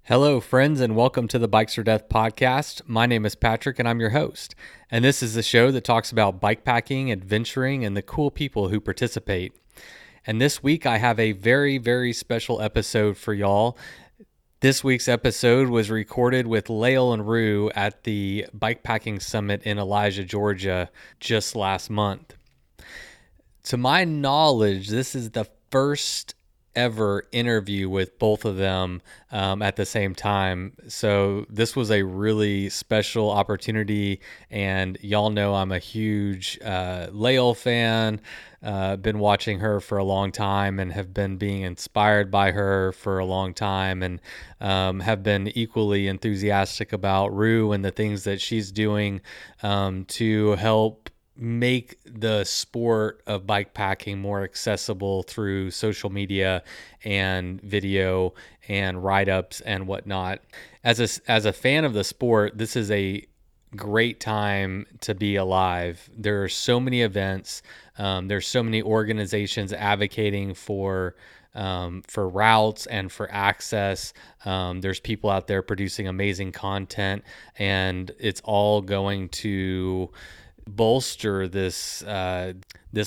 Hello, friends, and welcome to the Bikes or Death podcast. My name is Patrick, and I'm your host. And this is the show that talks about bikepacking, adventuring, and the cool people who participate. And this week, I have a very, very special episode for y'all. This week's episode was recorded with Lael and Rue at the Bikepacking Summit in Elijah, Georgia, just last month. To my knowledge, this is the first ever interview with both of them at the same time. So this was a really special opportunity, and y'all know I'm a huge Lael fan. Been watching her for a long time and have been being inspired by her for a long time, and have been equally enthusiastic about Rue and the things that she's doing to help make the sport of bikepacking more accessible through social media and video and write-ups and whatnot. As a fan of the sport, this is a great time to be alive. There are so many events. There's so many organizations advocating for routes and for access. There's people out there producing amazing content, and it's all going to bolster this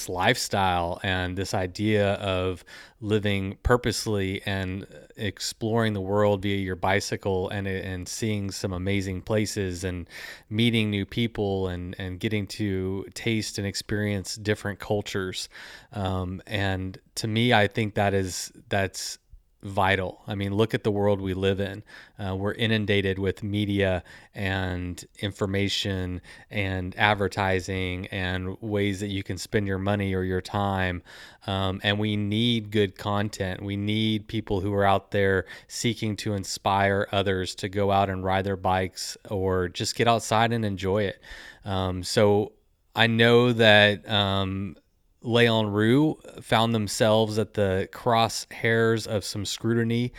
lifestyle and this idea of living purposely and exploring the world via your bicycle and seeing some amazing places and meeting new people and getting to taste and experience different cultures. And to me, I think that's vital. I mean, look at the world we live in. We're inundated with media and information and advertising and ways that you can spend your money or your time. And we need good content. We need people who are out there seeking to inspire others to go out and ride their bikes or just get outside and enjoy it. So I know that Lael and Rue found themselves at the crosshairs of some scrutiny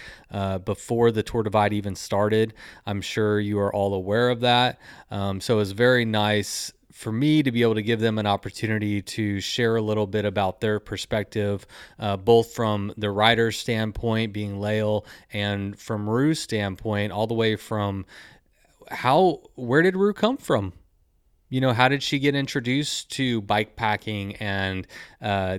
before the Tour Divide even started. I'm sure you are all aware of that. So it was very nice for me to be able to give them an opportunity to share a little bit about their perspective, both from the rider's standpoint, being Lael, and from Rue's standpoint, all the way from where did Rue come from? You know, how did she get introduced to bikepacking and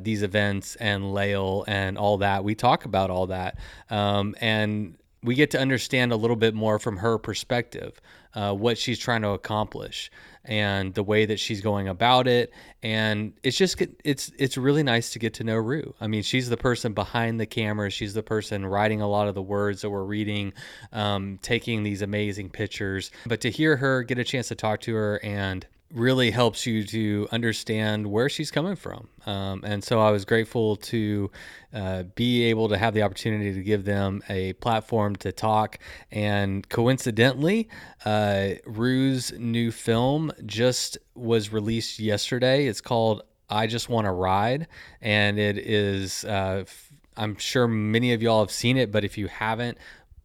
these events and Lael and all that? We talk about all that. And we get to understand a little bit more from her perspective, what she's trying to accomplish and the way that she's going about it. And it's really nice to get to know Rue. I mean, she's the person behind the camera. She's the person writing a lot of the words that we're reading, taking these amazing pictures. But to hear her, get a chance to talk to her, and really helps you to understand where she's coming from. And so I was grateful to be able to have the opportunity to give them a platform to talk. And coincidentally, Rue's new film just was released yesterday. It's called I Just Want to Ride. And it is, I'm sure many of y'all have seen it, but if you haven't,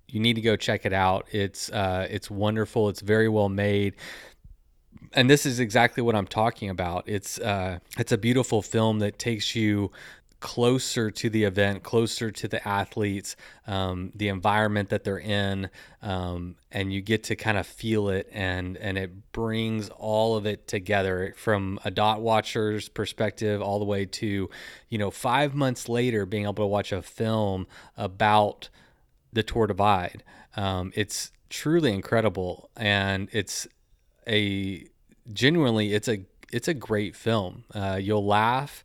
you need to go check it out. It's wonderful. It's very well made. And this is exactly what I'm talking about. It's a beautiful film that takes you closer to the event, closer to the athletes, the environment that they're in, and you get to kind of feel it, and it brings all of it together from a dot watcher's perspective all the way to, 5 months later, being able to watch a film about the Tour Divide. It's truly incredible, and it's a great film. You'll laugh,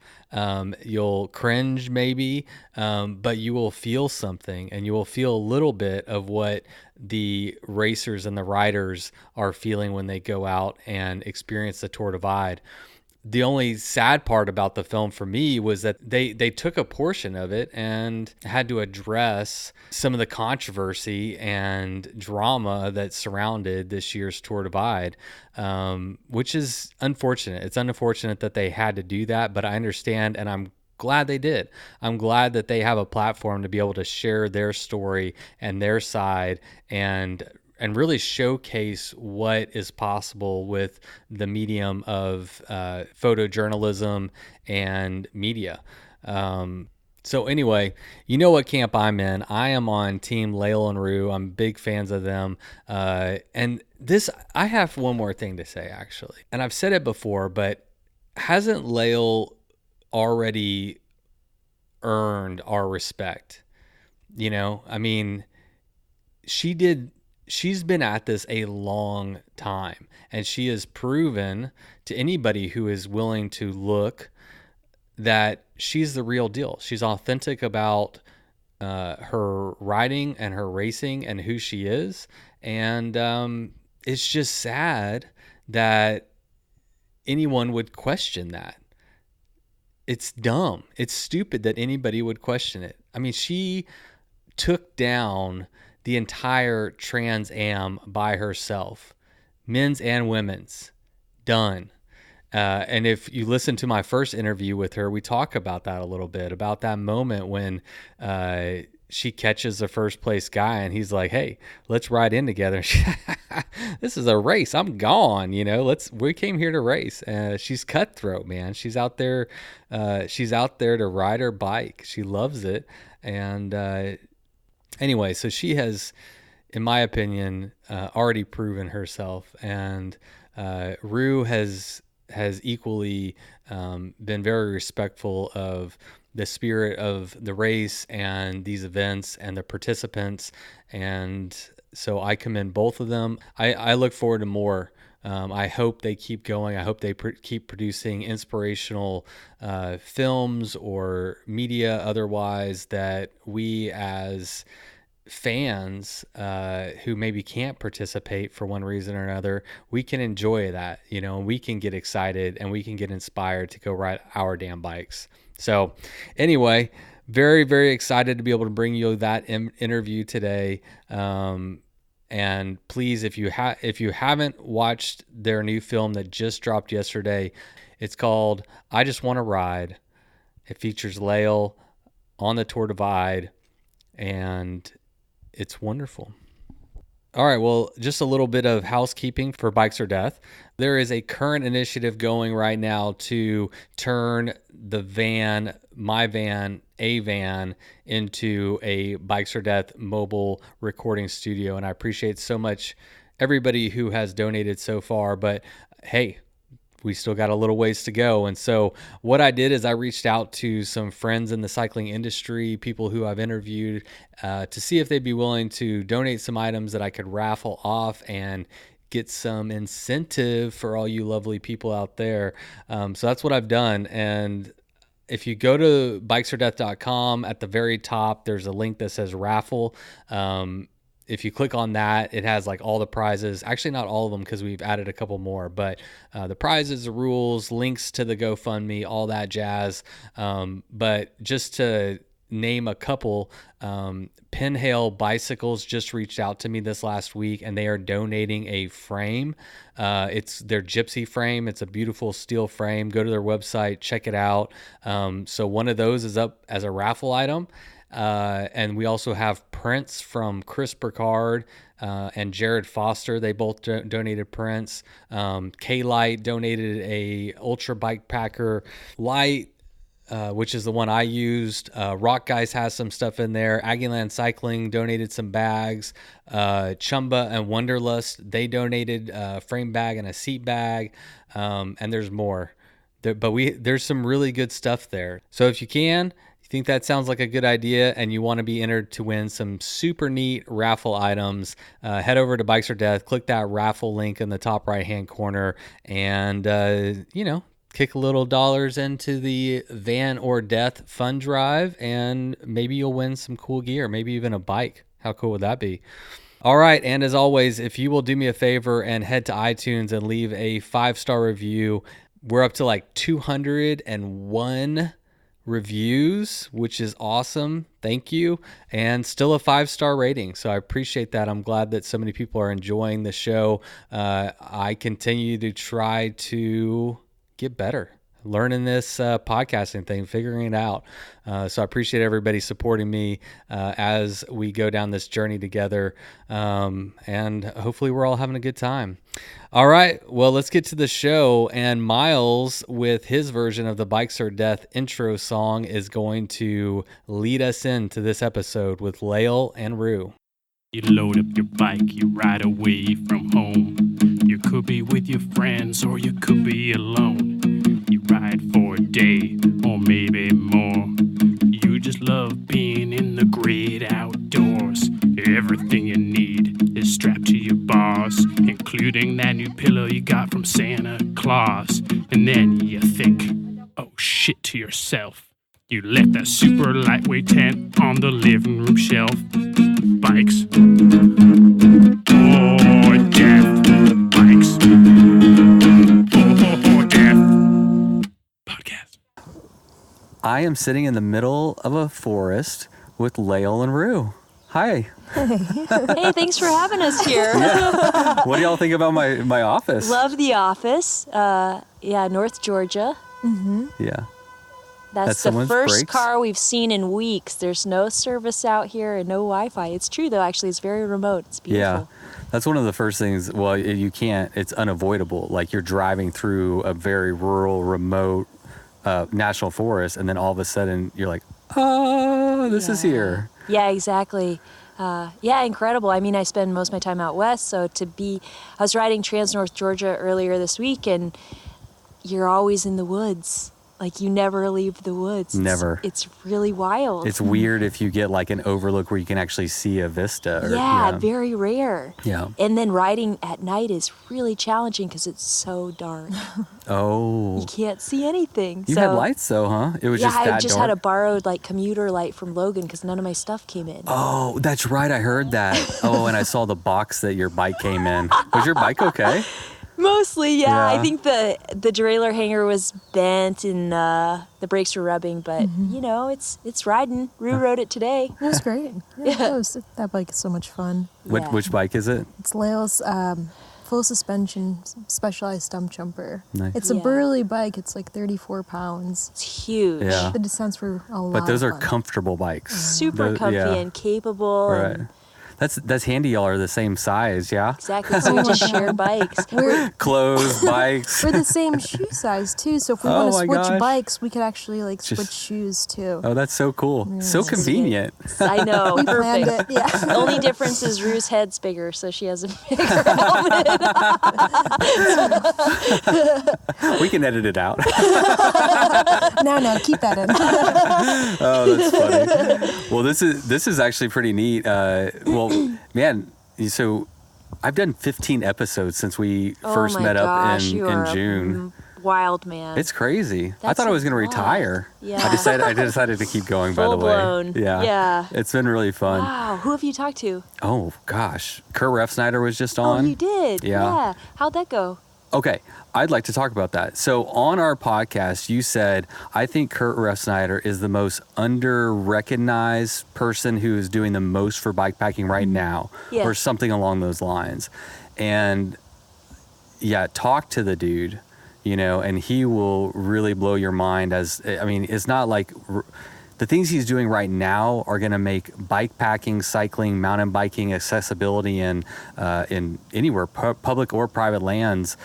you'll cringe maybe, but you will feel something, and you will feel a little bit of what the racers and the riders are feeling when they go out and experience the Tour Divide. The only sad part about the film for me was that they took a portion of it and had to address some of the controversy and drama that surrounded this year's Tour Divide, which is unfortunate. It's unfortunate that they had to do that, but I understand, and I'm glad they did. I'm glad that they have a platform to be able to share their story and their side and really showcase what is possible with the medium of photojournalism and media. So anyway, you know what camp I'm in. I am on Team Lael and Rue. I'm big fans of them. And this, I have one more thing to say actually, and I've said it before, but hasn't Lael already earned our respect? You know, I mean, she did. She's been at this a long time, and she has proven to anybody who is willing to look that she's the real deal. She's authentic about her riding and her racing and who she is. And it's just sad that anyone would question that. It's dumb. It's stupid that anybody would question it. I mean, she took down the entire Trans Am by herself, men's and women's. Done. And if you listen to my first interview with her, we talk about that a little bit, about that moment when she catches the first place guy and he's like, "Hey, let's ride in together." This is a race. I'm gone. You know, we came here to race. She's cutthroat, man. She's out there. She's out there to ride her bike. She loves it. And anyway, so she has, in my opinion, already proven herself. And Rue has equally been very respectful of the spirit of the race and these events and the participants. And so I commend both of them. I look forward to more. I hope they keep going. I hope they keep producing inspirational films or media otherwise that we as fans who maybe can't participate for one reason or another, we can enjoy that, you know, we can get excited and we can get inspired to go ride our damn bikes. So anyway, very, very excited to be able to bring you that interview today. And please, if you haven't watched their new film that just dropped yesterday, it's called I Just Want to Ride. It features Lael on the Tour Divide, and it's wonderful. All right, well, just a little bit of housekeeping for Bikes or Death. There is a current initiative going right now to turn the van, my van, a van, into a Bikes or Death mobile recording studio. And I appreciate so much everybody who has donated so far. But hey, we still got a little ways to go. And so what I did is I reached out to some friends in the cycling industry, people who I've interviewed, to see if they'd be willing to donate some items that I could raffle off and get some incentive for all you lovely people out there. So that's what I've done. And if you go to bikesfordeath.com, at the very top, there's a link that says raffle. If you click on that, it has like all the prizes. Actually, not all of them because we've added a couple more, but the prizes, the rules, links to the GoFundMe, all that jazz. But just to name a couple, Pinhale Bicycles just reached out to me this last week, and they are donating a frame. It's their Gypsy frame. It's a beautiful steel frame. Go to their website, check it out. So one of those is up as a raffle item. And we also have prints from Chris Burkard and Jared Foster. They both donated prints. Kaladyte donated a Ultra Bike Packer light, which is the one I used. Rock Guys has some stuff in there. Aggieland Cycling donated some bags. Chumba and Wonderlust, they donated a frame bag and a seat bag. And there's more. There's some really good stuff there. So if you think that sounds like a good idea and you want to be entered to win some super neat raffle items, head over to Bikes or Death, click that raffle link in the top right-hand corner, and, kick a little dollars into the Van or Death fund drive, and maybe you'll win some cool gear, maybe even a bike. How cool would that be? All right, and as always, if you will do me a favor and head to iTunes and leave a 5-star review, we're up to like 201 reviews, which is awesome. Thank you. And still a 5-star rating. So I appreciate that. I'm glad that so many people are enjoying the show. I continue to try to get better. learning this podcasting thing, figuring it out. So I appreciate everybody supporting me as we go down this journey together. And hopefully we're all having a good time. All right, well, let's get to the show. And Miles, with his version of the Bikes or Death intro song, is going to lead us into this episode with Lael and Rue. You load up your bike, you ride away from home. You could be with your friends or you could be alone. You ride for a day or maybe more. You just love being in the great outdoors. Everything you need is strapped to your bars, including that new pillow you got from Santa Claus. And then you think, oh shit, to yourself. You left that super lightweight tent on the living room shelf. Bikes or death. Bikes or death. Podcast. I am sitting in the middle of a forest with Lael and Rue. Hi. Hey, thanks for having us here. Yeah. What do y'all think about my office? Love the office. North Georgia. Mm-hmm. Yeah. That's the first car we've seen in weeks. There's no service out here and no Wi-Fi. It's true, though. Actually, it's very remote. It's beautiful. Yeah. That's one of the first things. Well, you can't. It's unavoidable. Like you're driving through a very rural, remote national forest, and then all of a sudden you're like, oh, this is here. Yeah, exactly. Incredible. I mean, I spend most of my time out west, so I was riding Trans-North Georgia earlier this week, and you're always in the woods. Like, you never leave the woods. Never. It's really wild. It's weird if you get like an overlook where you can actually see a vista. Very rare. Yeah. And then riding at night is really challenging because it's so dark. Oh. You can't see anything. You had lights though, huh? It was just that dark? I just had a borrowed like commuter light from Logan because none of my stuff came in. Oh, that's right. I heard that. Oh, and I saw the box that your bike came in. Was your bike okay? Mostly, yeah. I think the derailleur hanger was bent and the brakes were rubbing, but it's riding. Rue rode it today. It was great. That bike is so much fun. Which bike is it? It's Lael's full suspension specialized stump jumper. Nice. It's a burly bike. It's like 34 pounds. It's huge. Yeah. The descents were a lot. But those are fun. Comfortable bikes. Super comfy and capable. Right. And That's handy. Y'all are the same size, yeah? Exactly. So we just share bikes. Clothes, bikes. We're the same shoe size too. So if we want to switch bikes, we could actually switch shoes too. Oh, that's so cool. Yeah. So convenient. I know. We perfect. planned it. Yeah. The only difference is Rue's head's bigger, so she has a bigger helmet. We can edit it out. No, keep that in. Oh, that's funny. Well, this is actually pretty neat. Man, so I've done 15 episodes since we first met up in June. Wild man. It's crazy. I thought I was going to retire. Yeah. I decided to keep going, by the way. Full blown. Yeah. It's been really fun. Wow. Who have you talked to? Oh, gosh. Kurt Refsnyder was just on. Oh, you did? Yeah. How'd that go? Okay, I'd like to talk about that. So on our podcast, you said, I think Kurt Refsnyder is the most under-recognized person who is doing the most for bikepacking right now, or something along those lines. And talk to the dude, and he will really blow your mind. It's not like the things he's doing right now are going to make bikepacking, cycling, mountain biking, accessibility in anywhere, public or private lands.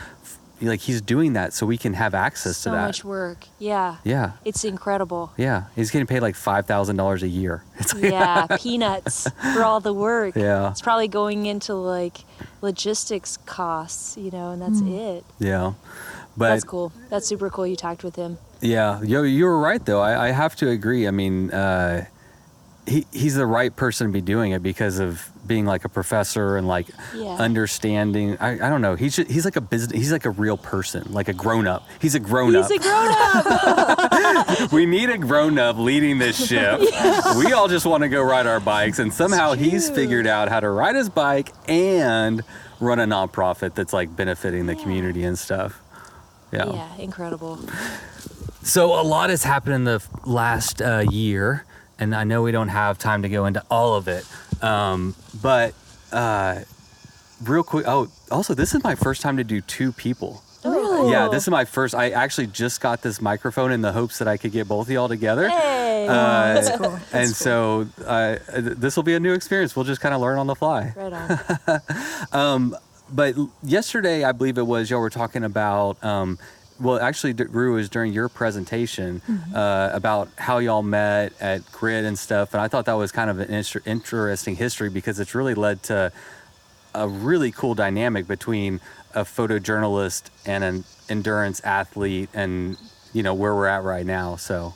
Like he's doing that so we can have access to that. So much work. Yeah. Yeah. It's incredible. Yeah. He's getting paid like $5,000 a year. It's peanuts for all the work. Yeah. It's probably going into like logistics costs, and that's it. Yeah. But that's cool. That's super cool you talked with him. Yeah. You were right though. I have to agree. I mean, he's the right person to be doing it because of being like a professor and like understanding. I don't know. He's like a business. He's like a real person, like a grown up. He's a grown up. He's a grown up. We need a grown up leading this ship. We all just want to go ride our bikes, and somehow he's figured out how to ride his bike and run a nonprofit that's like benefiting the community and stuff. Yeah. Yeah. Incredible. So a lot has happened in the last year. And I know we don't have time to go into all of it, but real quick. Oh, also, this is my first time to do two people. Really? cool. Yeah, this is my first. I actually just got this microphone in the hopes that I could get both of y'all together. Hey, that's cool. So this will be a new experience. We'll just kind of learn on the fly. Right on. But yesterday, I believe it was, y'all were talking about, well, actually, Rue, was during your presentation about how y'all met at Grit and stuff. And I thought that was kind of an interesting history because it's really led to a really cool dynamic between a photojournalist and an endurance athlete and, where we're at right now. So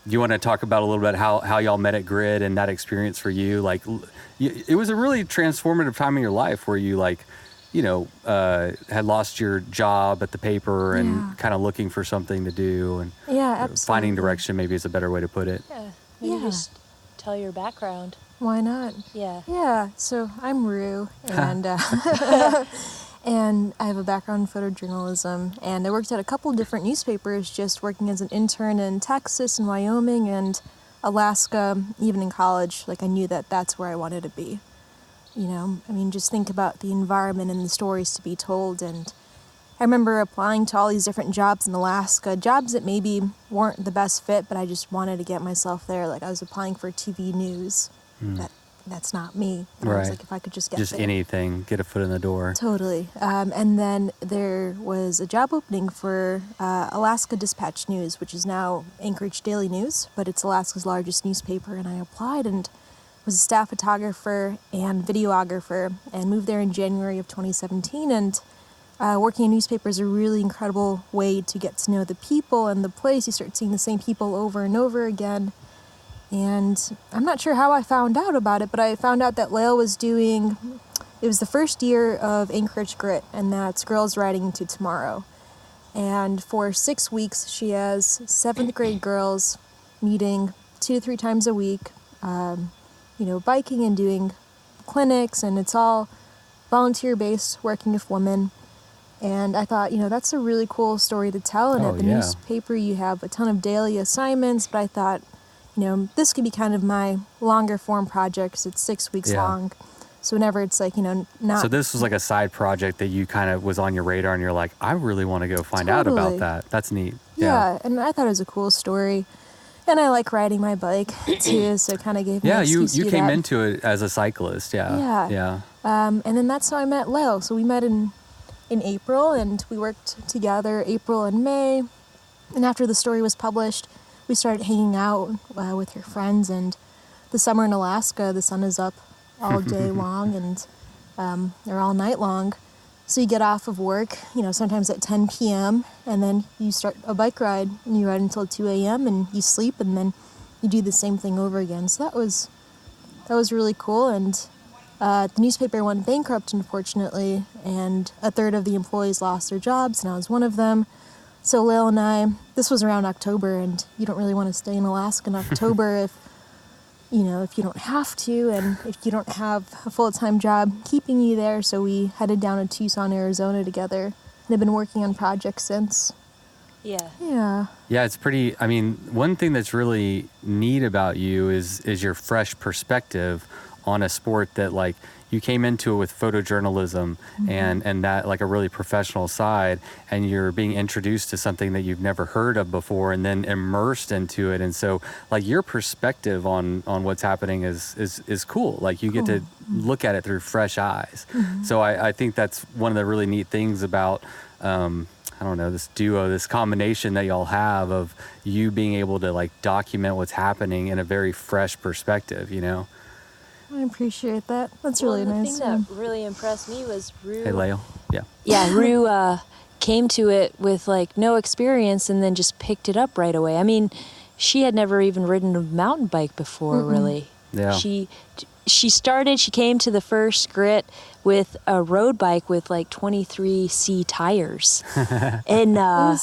you want to talk about a little bit how y'all met at Grit and that experience for you? Like, it was a really transformative time in your life where you had lost your job at the paper and kind of looking for something to do and absolutely. Finding direction maybe is a better way to put it. Yeah. Maybe just tell your background. Why not? Yeah. Yeah. So I'm Rue, and and I have a background in photojournalism, and I worked at a couple different newspapers, just working as an intern in Texas and Wyoming and Alaska. Even in college, I knew that that's where I wanted to be. Just think about the environment and the stories to be told. And I remember applying to all these different jobs in Alaska, jobs that maybe weren't the best fit, but I just wanted to get myself there. I was applying for TV news. That's not me. But I was like, if I could just get there. Anything, get a foot in the door. Totally. And then there was a job opening for Alaska Dispatch News, which is now Anchorage Daily News, but it's Alaska's largest newspaper. And I applied and was a staff photographer and videographer and moved there in January of 2017. And working in newspaper is a really incredible way to get to know the people and the place. You start seeing the same people over and over again. And I'm not sure how I found out about it, but I found out that Lael was it was the first year of Anchorage Grit, and that's Girls Riding into Tomorrow. And for 6 weeks, she has 7th grade girls meeting 2 to 3 times a week, biking and doing clinics, and it's all volunteer-based, working with women. And I thought, that's a really cool story to tell. And at the newspaper, you have a ton of daily assignments, but I thought, this could be kind of my longer form project because it's 6 weeks long. So whenever it's not. So this was like a side project that you kind of was on your radar and you're like, I really want to go find out about that. That's neat. Yeah. And I thought it was a cool story. And I like riding my bike too, so it kind of gave me an excuse to do that. You came into it as a cyclist, yeah. And then that's how I met Lael. So we met in April, and we worked together April and May. And after the story was published, we started hanging out with her friends. And the summer in Alaska, the sun is up all day long, and they're all night long. So you get off of work, sometimes at 10 p.m., and then you start a bike ride, and you ride until 2 a.m., and you sleep, and then you do the same thing over again. So that was really cool. And the newspaper went bankrupt, unfortunately, and a third of the employees lost their jobs, and I was one of them. So Lael and I, this was around October, and you don't really want to stay in Alaska in October if you don't have to, and if you don't have a full-time job keeping you there. So we headed down to Tucson, Arizona together, and have been working on projects since. Yeah. Yeah. Yeah, it's pretty, one thing that's really neat about you is your fresh perspective on a sport that you came into it with photojournalism and that a really professional side, and you're being introduced to something that you've never heard of before and then immersed into it. And so your perspective on what's happening is cool. You get to look at it through fresh eyes. So I think that's one of the really neat things about this duo, this combination that y'all have of you being able to document what's happening in a very fresh perspective, I appreciate that. That's really nice. The thing that really impressed me was Rue. Hey, Lael. Yeah. Yeah, Rue came to it with no experience and then just picked it up right away. She had never even ridden a mountain bike before, really. Yeah. She came to the first Grit with a road bike with 23C tires. And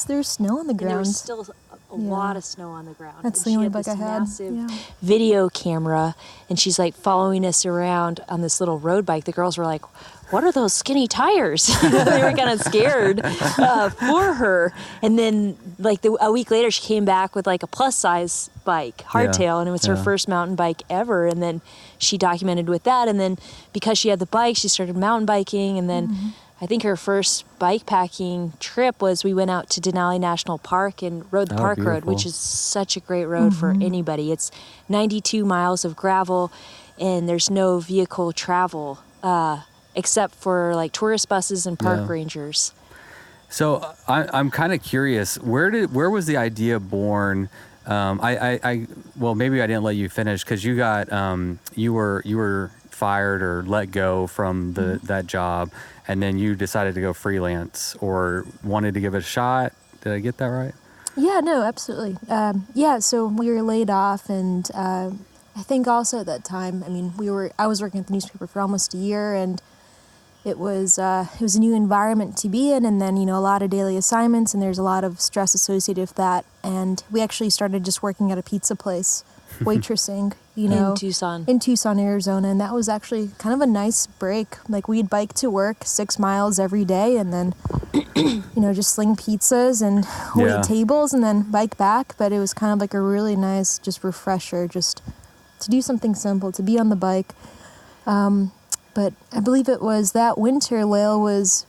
there's snow on the ground. There was still a lot of snow on the ground. That's the only bike I had. Massive video camera, and she's following us around on this little road bike. The girls were like, "What are those skinny tires?" They were kind of scared for her. And then a week later, she came back with a plus size bike, hardtail, and it was her first mountain bike ever. And then she documented with that. And then because she had the bike, she started mountain biking, and then I think her first bikepacking trip was we went out to Denali National Park and rode the park road, which is such a great road for anybody. It's 92 miles of gravel, and there's no vehicle travel except for like tourist buses and park rangers. So I'm kind of curious, where was the idea born? Well, maybe I didn't let you finish because you got you were fired or let go from that job, and then you decided to go freelance or wanted to give it a shot. Did I get that right? Yeah, no, absolutely. So we were laid off, and I think also at that time, I mean, I was working at the newspaper for almost a year, and it was a new environment to be in, and then, a lot of daily assignments, and there's a lot of stress associated with that. And we actually started just working at a pizza place, waitressing, in Tucson, Arizona. And that was actually kind of a nice break. Like, we'd bike to work 6 miles every day, and then, just sling pizzas and wait tables and then bike back. But it was kind of like a really nice just refresher, just to do something simple, to be on the bike. But I believe it was that winter, Lael was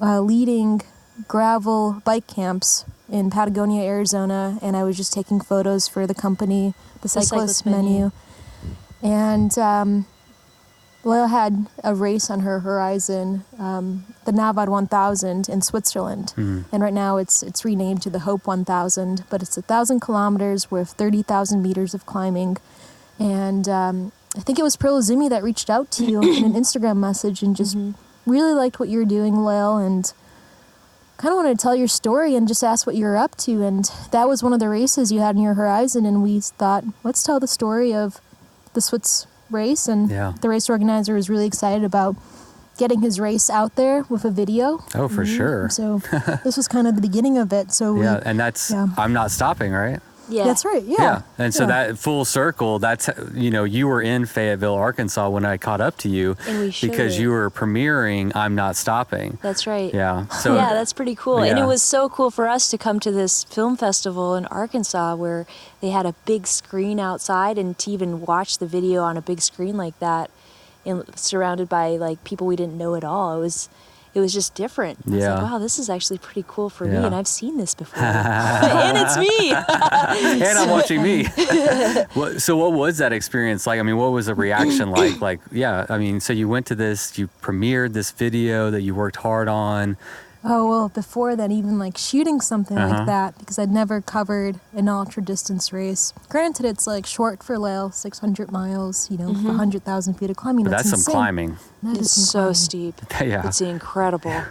leading gravel bike camps in Patagonia, Arizona, and I was just taking photos for the company, the cyclist menu. And Lael had a race on her horizon, the Navidad 1000 in Switzerland. And right now it's renamed to the Hope 1000, but it's 1,000 kilometers with 30,000 meters of climbing. And I think it was Pearl Izumi that reached out to you in an Instagram message and just really liked what you were doing, Lael, and kind of wanted to tell your story and just ask what you were up to. And that was one of the races you had in your horizon, and we thought, let's tell the story of the Swiss race. And the race organizer was really excited about getting his race out there with a video. Oh, for sure. So this was kind of the beginning of it. So and that's I'm Not Stopping, right? Yeah, that's right. Yeah. And so that full circle, that's, you were in Fayetteville, Arkansas when I caught up to you, and because you were premiering I'm Not Stopping. That's right. Yeah. So that's pretty cool. And it was so cool for us to come to this film festival in Arkansas where they had a big screen outside, and to even watch the video on a big screen like that, and surrounded by like people we didn't know at all. It was just different. I was like, wow, this is actually pretty cool for me, and I've seen this before. And it's me. And I'm watching me. So what was that experience like? I mean, what was the reaction like? So you went to this, you premiered this video that you worked hard on. Oh, well, before that, even like shooting something like that, because I'd never covered an ultra distance race. Granted, it's like short for Lael, 600 miles, 100,000 feet of climbing. But that's insane. some climbing. It's so steep. It's incredible.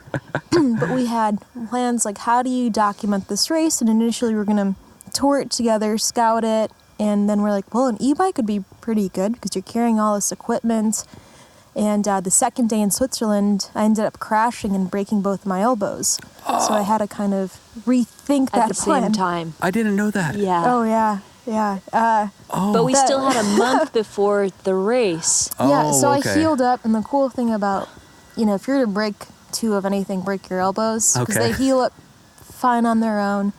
But we had plans like, how do you document this race? And initially we were going to tour it together, scout it. And then we're like, well, an e-bike would be pretty good because you're carrying all this equipment. And the second day in Switzerland, I ended up crashing and breaking both my elbows. So I had to kind of rethink that plan. At the same time. I didn't know that. Yeah. Oh, yeah. But we still had a month before the race. I healed up. And the cool thing about, if you're to break two of anything, break your elbows. Because they heal up fine on their own.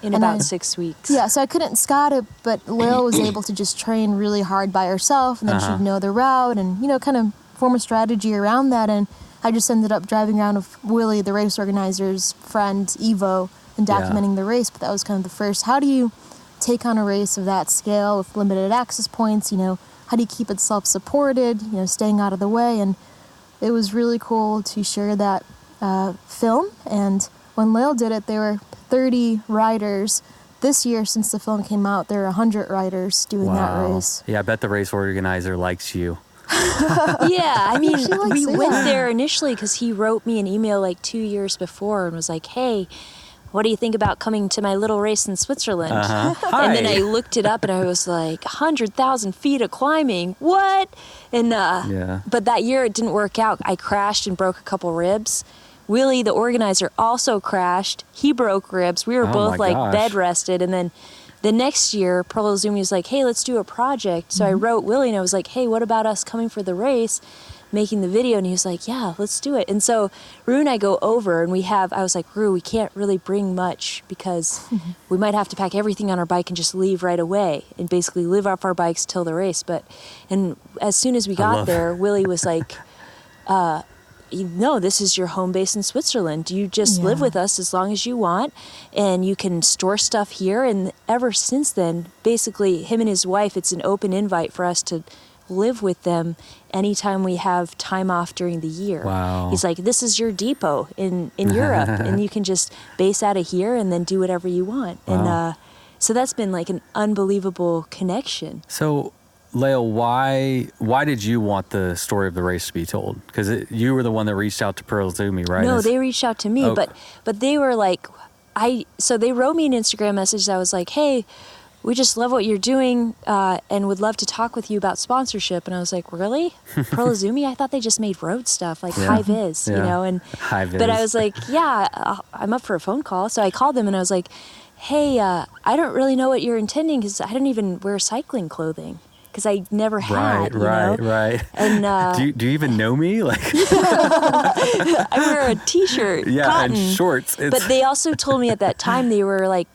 In about 6 weeks. Yeah, so I couldn't scout it, but Lael was able to just train really hard by herself. And then she'd know the route and, kind of form a strategy around that. And I just ended up driving around with Willie, the race organizer's friend, Evo, and documenting the race. But that was kind of the first. How do you take on a race of that scale with limited access points? How do you keep it self-supported, staying out of the way? And it was really cool to share that film. And when Lael did it, there were 30 riders. This year, since the film came out, there are 100 riders doing that race. Yeah, I bet the race organizer likes you. I mean, we went there initially because he wrote me an email like 2 years before and was like, hey, what do you think about coming to my little race in Switzerland? And then I looked it up and I was like, 100,000 feet of climbing, what? And but that year it didn't work out. I crashed and broke a couple ribs. Willie, the organizer, also crashed. He broke ribs. We were both bed rested. And then the next year, Pearl Izumi was like, hey, let's do a project. So I wrote Willie and I was like, hey, what about us coming for the race, making the video? And he was like, yeah, let's do it. And so Rue and I go over and I was like, Rue, we can't really bring much because we might have to pack everything on our bike and just leave right away and basically live off our bikes till the race. And as soon as we got there, Willie was like, no, this is your home base in Switzerland. You just live with us as long as you want, and you can store stuff here. And ever since then, basically, him and his wife, it's an open invite for us to live with them anytime we have time off during the year. Wow. He's like, this is your depot in Europe, and you can just base out of here and then do whatever you want. Wow. And so that's been like an unbelievable connection. So, Lael, why did you want the story of the race to be told? Because you were the one that reached out to Pearl Zumi, right? No, they reached out to me, Oh. but they were like, so they wrote me an Instagram message that was like, hey, we just love what you're doing and would love to talk with you about sponsorship. And I was like, really? Pearl Zumi? I thought they just made road stuff, like high vis, you know? And High vis. But I was like, yeah, I'm up for a phone call. So I called them and I was like, hey, I don't really know what you're intending because I don't even wear cycling clothing. Because I never had, right. And do you even know me? Like, I wear a t-shirt, cotton. and shorts. But they also told me at that time they were like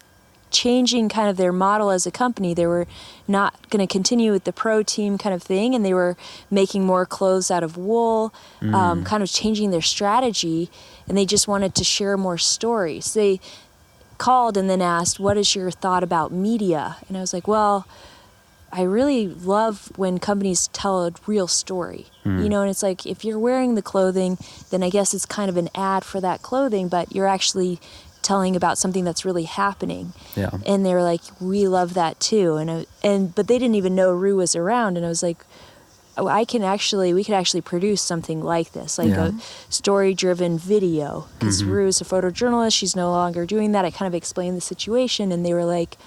changing kind of their model as a company. They were not going to continue with the pro team kind of thing, and they were making more clothes out of wool, kind of changing their strategy, and they just wanted to share more stories. They called and then asked, what is your thought about media? And I was like, well, I really love when companies tell a real story, you know, and it's like, if you're wearing the clothing, then I guess it's kind of an ad for that clothing, but you're actually telling about something that's really happening. Yeah. And they were like, we love that too. But they didn't even know Rue was around. And I was like, oh, we could actually produce something like this, like a story-driven video. Because Rue's a photojournalist. She's no longer doing that. I kind of explained the situation, and they were like,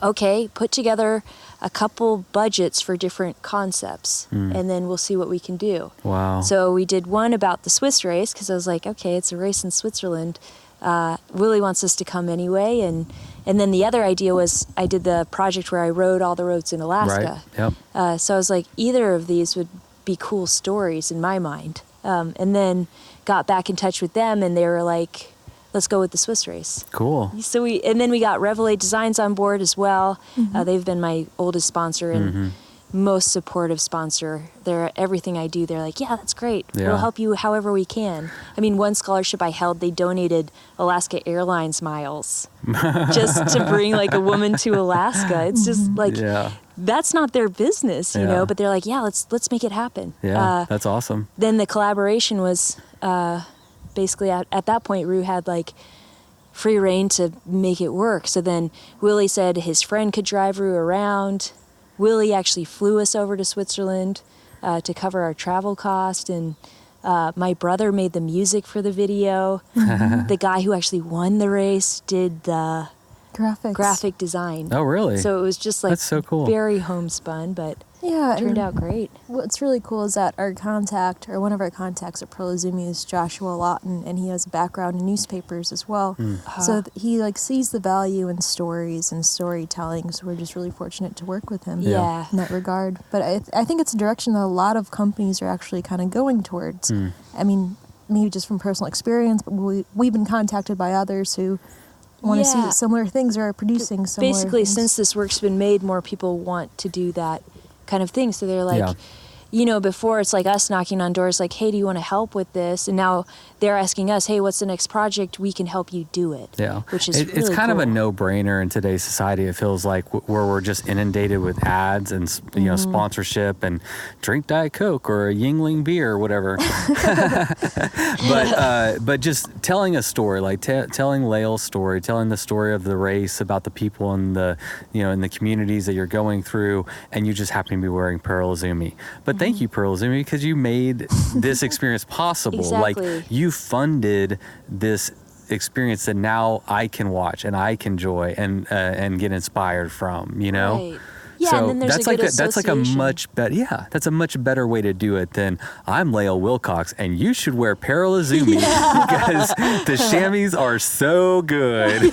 okay, put together a couple budgets for different concepts, and then we'll see what we can do. Wow. So we did one about the Swiss race, because I was like, okay, it's a race in Switzerland. Willie wants us to come anyway. And then the other idea was I did the project where I rode all the roads in Alaska. Right. Yep. So I was like, either of these would be cool stories in my mind. And then got back in touch with them, and they were like, let's go with the Swiss race. Cool. So then we got Revelae Designs on board as well. They've been my oldest sponsor and most supportive sponsor. Everything I do, they're like, yeah, that's great. Yeah. We'll help you however we can. I mean, one scholarship I held, they donated Alaska Airlines miles just to bring like a woman to Alaska. It's just like, that's not their business, you know, but they're like, yeah, let's make it happen. Yeah, that's awesome. Then the collaboration was basically at that point, Rue had like free reign to make it work. So then Willie said his friend could drive Rue around. Willie actually flew us over to Switzerland to cover our travel cost. And my brother made the music for the video. The guy who actually won the race did the graphic design. Oh, really? So it was just like that's so cool. Very homespun, but Yeah, turned out great. What's really cool is that our contact, or one of our contacts at Pearl Zumi, is Joshua Lawton, and he has a background in newspapers as well. So he like sees the value in stories and storytelling. So we're just really fortunate to work with him. Yeah. In that regard. But I think it's a direction that a lot of companies are actually kind of going towards. I mean, maybe just from personal experience, but we've been contacted by others who want to see similar things or are producing similar Basically, things. since this work's been made, more people want to do that kind of thing. So they're like, you know, before it's like us knocking on doors like, hey, do you want to help with this? And now they're asking us, hey, what's the next project? We can help you do it. Yeah. Which is really it's kind cool. of a no-brainer in today's society. It feels like where we're just inundated with ads and, you know, sponsorship and drink Diet Coke or a Yingling beer or whatever. But just telling a story, like telling Lael's story, telling the story of the race, about the people in the, you know, in the communities that you're going through, and you just happen to be wearing Pearl Zumi. But thank you, Pearl Zumi, because you made this experience possible. Exactly. Like, you funded this experience that now I can watch and I can enjoy and get inspired from, you know? Right. Yeah, So and then there's that's a good that's like a association. much better, that's a much better way to do it than I'm Lael Wilcox and you should wear Pearl Zumi because the chamois are so good.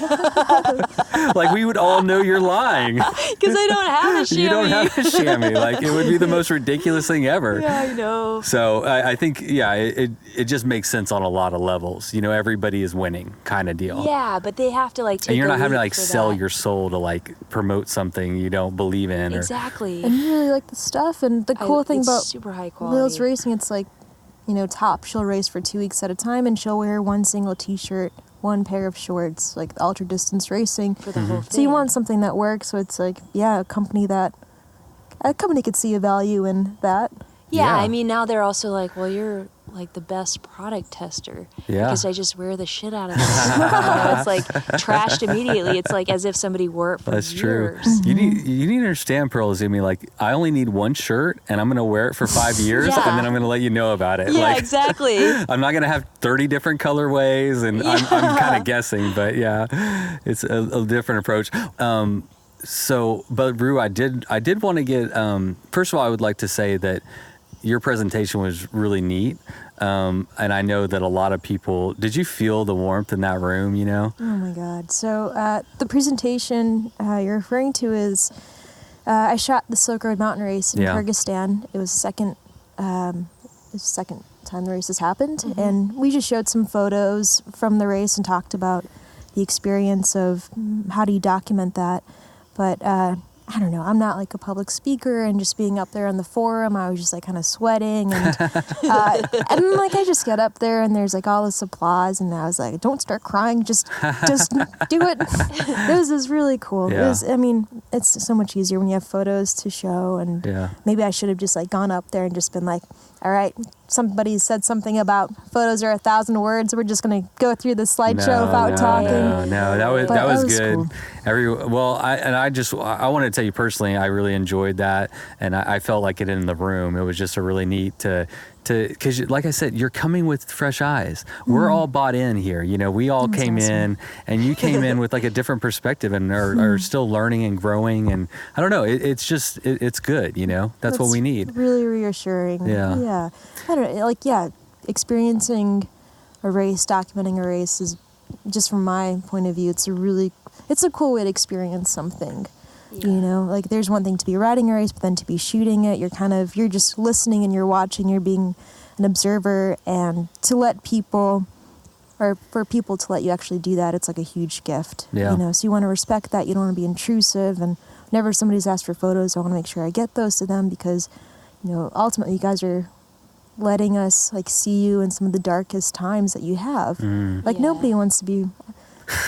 Like, we would all know you're lying. Because I don't have a chamois. You don't have a chamois. Like, it would be the most ridiculous thing ever. Yeah, I know. So I think, it just makes sense on a lot of levels. You know, everybody is winning kind of deal. Yeah, but they have to like take And you're a not having to leap like for sell that. your soul to like promote something you don't believe in. Exactly. And you really like the stuff. And the cool thing it's about super high quality. Lael's racing, it's like top. She'll race for 2 weeks at a time, and she'll wear one single t-shirt, one pair of shorts, like ultra distance racing. For the whole thing. So you want something that works. So it's like, a company could see a value in that. Yeah, I mean, now they're also like, well, you're like the best product tester. Yeah. Because I just wear the shit out of it. It's like trashed immediately. It's like as if somebody wore it for That's years. true. You need to understand, Pearl, Izumi, like, I only need one shirt, and I'm going to wear it for 5 years, Yeah. and then I'm going to let you know about it. Yeah, like, exactly. I'm not going to have 30 different colorways, and I'm kind of guessing, but yeah, it's a different approach. But Rue, I did want to get, first of all, I would like to say that your presentation was really neat. And I know that a lot of people, did you feel the warmth in that room, Oh my God. So the presentation you're referring to is, I shot the Silk Road Mountain Race in Kyrgyzstan. It was the second time the race has happened. Mm-hmm. And we just showed some photos from the race and talked about the experience of how do you document that. But I don't know, I'm not like a public speaker, and just being up there on the forum, I was just like kind of sweating, and and like I just get up there and there's like all this applause, and I was like, don't start crying, just do it. It was really cool. Yeah. It's so much easier when you have photos to show, and maybe I should have just like gone up there and just been like, all right, somebody said something about photos are 1,000 words. We're just going to go through the slideshow without talking. No, that was good. Cool. I want to tell you personally, I really enjoyed that, and I felt like it in the room. It was just a really neat because, like I said, you're coming with fresh eyes. We're all bought in here. We all That's came awesome. in, and you came in with like a different perspective, and are still learning and growing. And I don't know, it's good. That's what we need. Really reassuring. Yeah. I don't know, experiencing a race, documenting a race is, just from my point of view, it's a cool way to experience something. Yeah. There's one thing to be riding a race, but then to be shooting it, you're just listening and you're watching, you're being an observer, and to let people, or for people to let you actually do that, it's like a huge gift. Yeah. So you want to respect that. You don't want to be intrusive, and whenever somebody's asked for photos, I want to make sure I get those to them, because, ultimately you guys are letting us see you in some of the darkest times that you have. Nobody wants to be,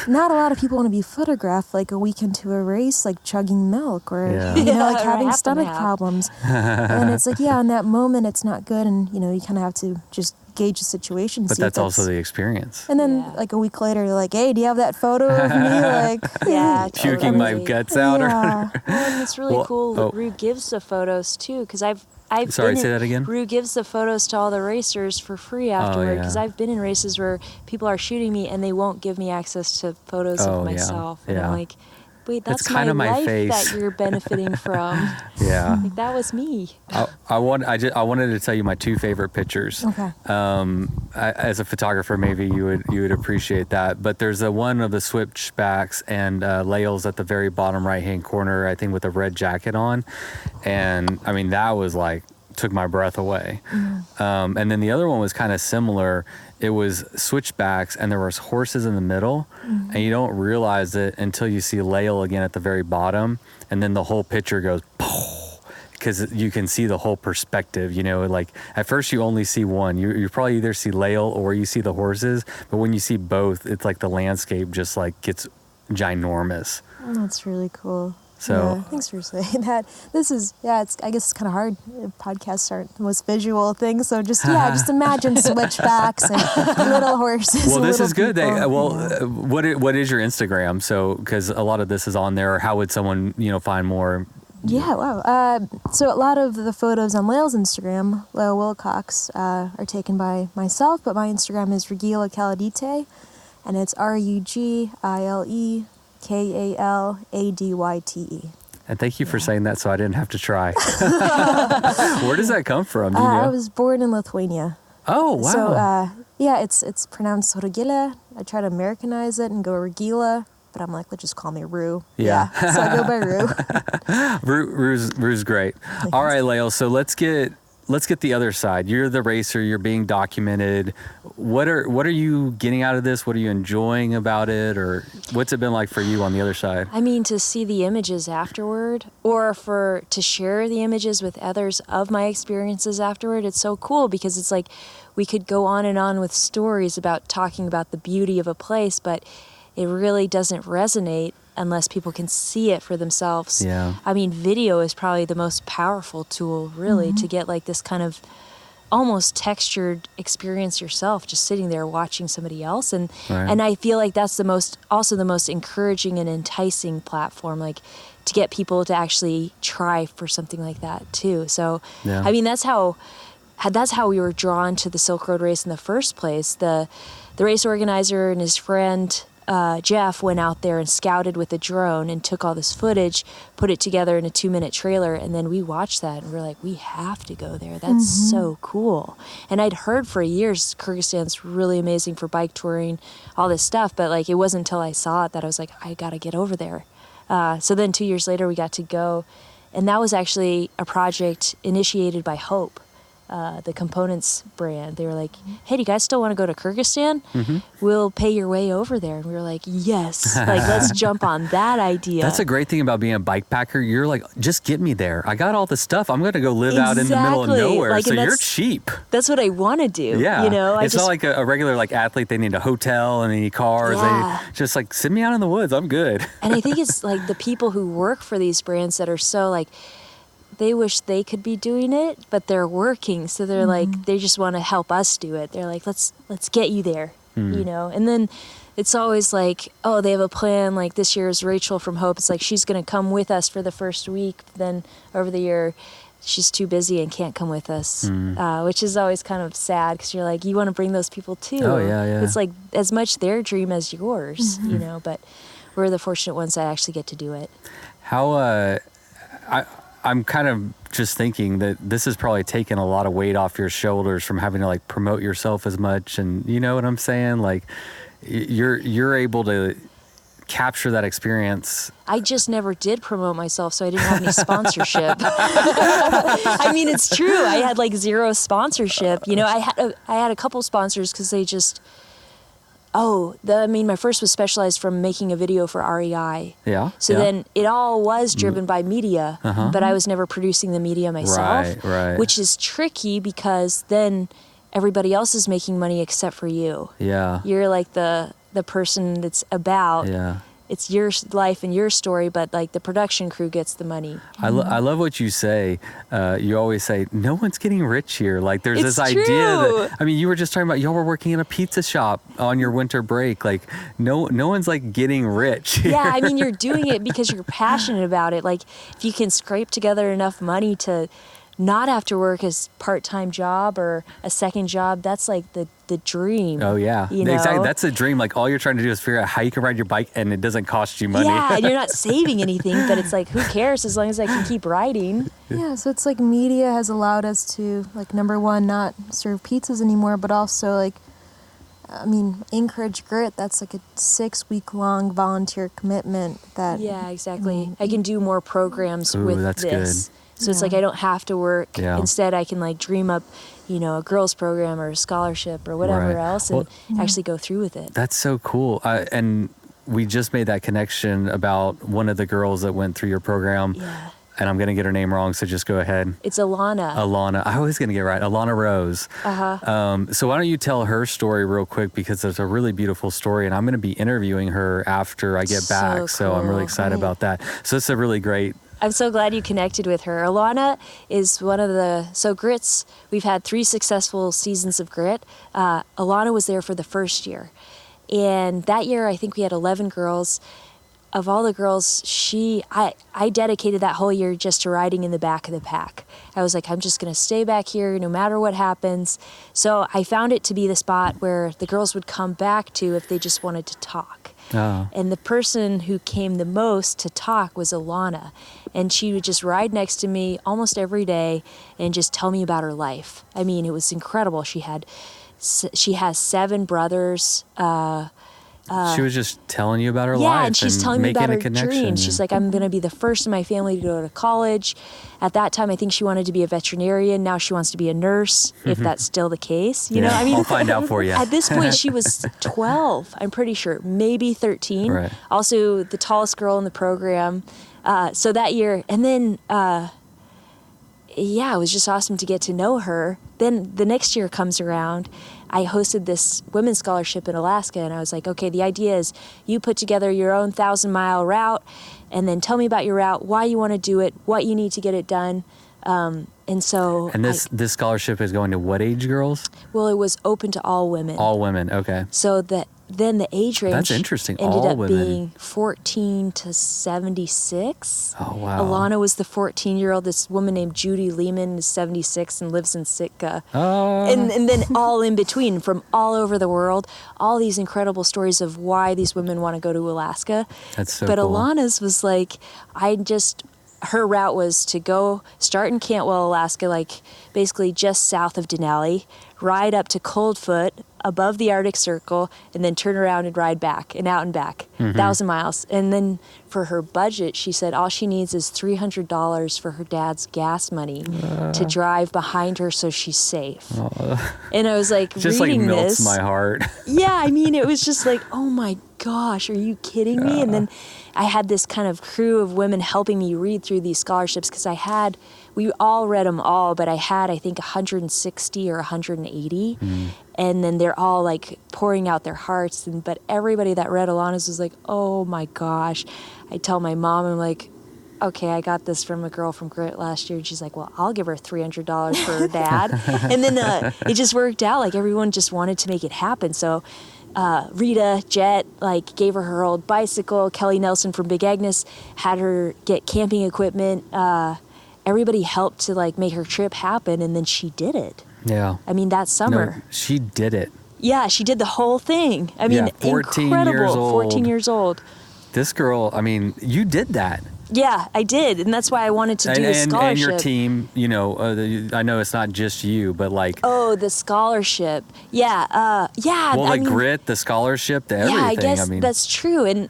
not a lot of people want to be photographed a week into a race, chugging milk or, having stomach problems. And it's in that moment, it's not good. And, you kind of have to just gauge the situation. But that's also the experience. And then a week later, you're like, hey, do you have that photo of me? Puking my guts out. Yeah. And it's really cool that Rue gives the photos too, because I've Sorry, say that again? Rue gives the photos to all the racers for free afterward, because I've been in races where people are shooting me and they won't give me access to photos of myself. And I'm like, wait, that's my life that you're benefiting from. Yeah. That was me. I wanted to tell you my two favorite pictures. Okay. As a photographer, maybe you would appreciate that. But there's the one of the switchbacks and Lael's at the very bottom right-hand corner, I think, with a red jacket on. And I mean, that was took my breath away. Mm-hmm. And then the other one was kind of similar. It was switchbacks, and there was horses in the middle, and you don't realize it until you see Lael again at the very bottom, and then the whole picture goes, because you can see the whole perspective. At first you only see one. You probably either see Lael or you see the horses, but when you see both, it's the landscape just gets ginormous. Oh, that's really cool. So thanks for saying that. This is, I guess it's kind of hard. Podcasts aren't the most visual thing, so just imagine switchbacks and little horses. Well, this is good. People. What is your Instagram? So, because a lot of this is on there. Or how would someone find more? Yeah, wow. So a lot of the photos on Lael's Instagram, Lael Wilcox, are taken by myself, but my Instagram is Rugile Kaladyte, and it's RUGILE KALADYTE. And thank you for saying that, so I didn't have to try. Where does that come from? Do you know? I was born in Lithuania. Oh, wow. So it's pronounced Rugile. I try to Americanize it and go Rugile, but I'm let's just call me Rue. Yeah. So I go by Rue. Rue's great. All right, Lael. So let's get let's get the other side. You're the racer. You're being documented. What are you getting out of this? What are you enjoying about it? Or what's it been like for you on the other side? I mean, to see the images afterward, or to share the images with others of my experiences afterward, it's so cool because it's like we could go on and on with stories about talking about the beauty of a place, but it really doesn't resonate unless people can see it for themselves. Yeah. I mean, video is probably the most powerful tool, really, to get like this kind of almost textured experience yourself, just sitting there watching somebody else. And and I feel like that's the most encouraging and enticing platform, like to get people to actually try for something like that too. So, I mean, that's how we were drawn to the Silk Road race in the first place. The race organizer and his friend, Jeff, went out there and scouted with a drone and took all this footage, put it together in a 2-minute trailer, and then we watched that and we're like, we have to go there. That's so cool. And I'd heard for years Kyrgyzstan's really amazing for bike touring, all this stuff, but like it wasn't until I saw it that I was like, I gotta get over there. So then 2 years later we got to go, and that was actually a project initiated by Hope. The components brand. They were like, hey, do you guys still want to go to Kyrgyzstan? We'll pay your way over there. And we were like, yes, like let's jump on that idea. That's a great thing about being a bike packer. You're like, just get me there. I got all the stuff. I'm going to go live out in the middle of nowhere. Like, so you're cheap. That's what I want to do. Yeah. You know, it's not like a regular like athlete. They need a hotel and they need cars. Yeah. They just like, send me out in the woods. I'm good. And I think it's like the people who work for these brands that are so like, they wish they could be doing it, but they're working. So they're like, they just want to help us do it. They're like, let's get you there, you know? And then it's always like, oh, they have a plan. Like this year's Rachel from Hope. It's like, she's going to come with us for the first week. Then over the year, she's too busy and can't come with us, which is always kind of sad because you're like, you want to bring those people too. Oh, yeah. It's like as much their dream as yours, you know, but we're the fortunate ones that actually get to do it. How, I'm kind of just thinking that this has probably taken a lot of weight off your shoulders from having to like promote yourself as much. And you know what I'm saying? Like you're able to capture that experience. I just never did promote myself, so I didn't have any sponsorship. I mean, it's true. I had like zero sponsorship. You know, I had a couple sponsors because they just, my first was Specialized from making a video for REI. Yeah. So then it all was driven by media, but I was never producing the media myself, right. Which is tricky because then everybody else is making money except for you. Yeah. You're like the person that's about. Yeah. It's your life and your story, but like the production crew gets the money. I love what you say. You always say, no one's getting rich here. Like there's it's this true. idea that, I mean, you were just talking about y'all were working in a pizza shop on your winter break. Like no one's like getting rich here. Yeah, I mean, you're doing it because you're passionate about it. Like if you can scrape together enough money to not have to work a part-time job or a second job, that's like the dream. Oh yeah, you know? Exactly. That's the dream. Like all you're trying to do is figure out how you can ride your bike and it doesn't cost you money. Yeah, and you're not saving anything, but it's like, who cares as long as I can keep riding. Yeah, so it's like media has allowed us to, like, number one, not serve pizzas anymore, but also like, I mean, Anchorage Grit, that's like a 6-week-long volunteer commitment that... Yeah, exactly. I can do more programs with that's this. Good. So it's like I don't have to work. Yeah. Instead, I can like dream up, you know, a girls program or a scholarship or whatever else and actually go through with it. That's so cool. And we just made that connection about one of the girls that went through your program. Yeah. And I'm going to get her name wrong, so just go ahead. It's Alana. I always going to get it right. Alana Rose. So why don't you tell her story real quick, because it's a really beautiful story, and I'm going to be interviewing her after I get back. So I'm really excited about that. So it's a really great... I'm so glad you connected with her. Alana is one of so Grits, we've had 3 successful seasons of Grit. Alana was there for the first year. And that year, I think we had 11 girls. Of all the girls, I dedicated that whole year just to riding in the back of the pack. I was like, I'm just going to stay back here no matter what happens. So I found it to be the spot where the girls would come back to if they just wanted to talk. And the person who came the most to talk was Alana. And she would just ride next to me almost every day and just tell me about her life. I mean, it was incredible. She has 7 brothers. she was just telling you about her life. Yeah, and she's telling me about her connection. dreams. She's like, I'm going to be the first in my family to go to college. At that time, I think she wanted to be a veterinarian. Now she wants to be a nurse, if that's still the case. You know, I mean, I'll find out for you. At this point, she was 12, I'm pretty sure, maybe 13. Right. Also, the tallest girl in the program. So that year, and then, it was just awesome to get to know her. Then the next year comes around. I hosted this women's scholarship in Alaska, and I was like, okay, the idea is you put together your own 1,000-mile route, and then tell me about your route, why you want to do it, what you need to get it done. And this scholarship is going to what age girls? Well, it was open to all women. All women, okay. So then the age range That's interesting. ended all up women. being 14 to 76. Oh, wow. Alana was the 14-year-old. This woman named Judy Lehman is 76 and lives in Sitka. Oh. And then all in between from all over the world, all these incredible stories of why these women want to go to Alaska. That's so But cool. Alana's was like, her route was to go start in Cantwell, Alaska, like basically just south of Denali, ride up to Coldfoot above the Arctic Circle, and then turn around and ride back and out and back, 1,000 miles. And then for her budget, she said all she needs is $300 for her dad's gas money to drive behind her so she's safe. And I was like, just reading like melts this, my heart. yeah, I mean, it was just like, oh my gosh, are you kidding me? And then I had this kind of crew of women helping me read through these scholarships because we all read them all, but I think 160 or 180. And then they're all like pouring out their hearts. But everybody that read Alana's was like, oh my gosh. I tell my mom, I'm like, okay, I got this from a girl from Grit last year. And she's like, well, I'll give her $300 for her dad. And then it just worked out. Like everyone just wanted to make it happen. So Rita Jet gave her old bicycle. Kelly Nelson from Big Agnes had her get camping equipment. Everybody helped to make her trip happen, and then she did it. Yeah. I mean, that summer. No, she did it. Yeah, she did the whole thing. I mean, 14 incredible. years old. 14 years old. This girl, I mean, you did that. Yeah, I did, and that's why I wanted to do the scholarship. And your team, I know it's not just you, but Oh, the scholarship. Yeah, yeah. Well, Grit, the scholarship, the everything. Yeah, I guess that's true. And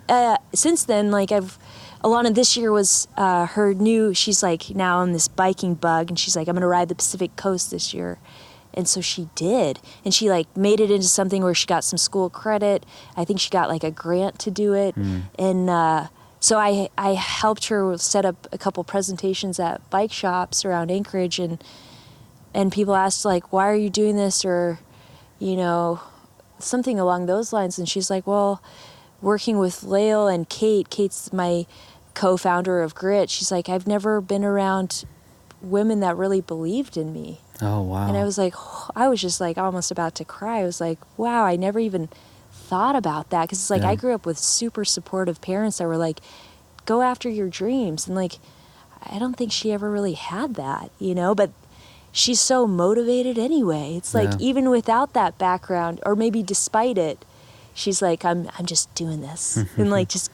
since then, Alana this year was her new, she's now on this biking bug, and she's like, I'm going to ride the Pacific Coast this year. And so she did. And she made it into something where she got some school credit. I think she got a grant to do it. And so I helped her set up a couple presentations at bike shops around Anchorage, and people asked why are you doing this, or something along those lines. And she's like, well, working with Lael and Kate's my co-founder of Grit. She's like, I've never been around women that really believed in me. Oh, wow. And I was just almost about to cry. I was like, wow, I never even thought about that. Because I grew up with super supportive parents that were like, go after your dreams. And I don't think she ever really had that, but she's so motivated anyway. It's even without that background, or maybe despite it, she's like, I'm just doing this and just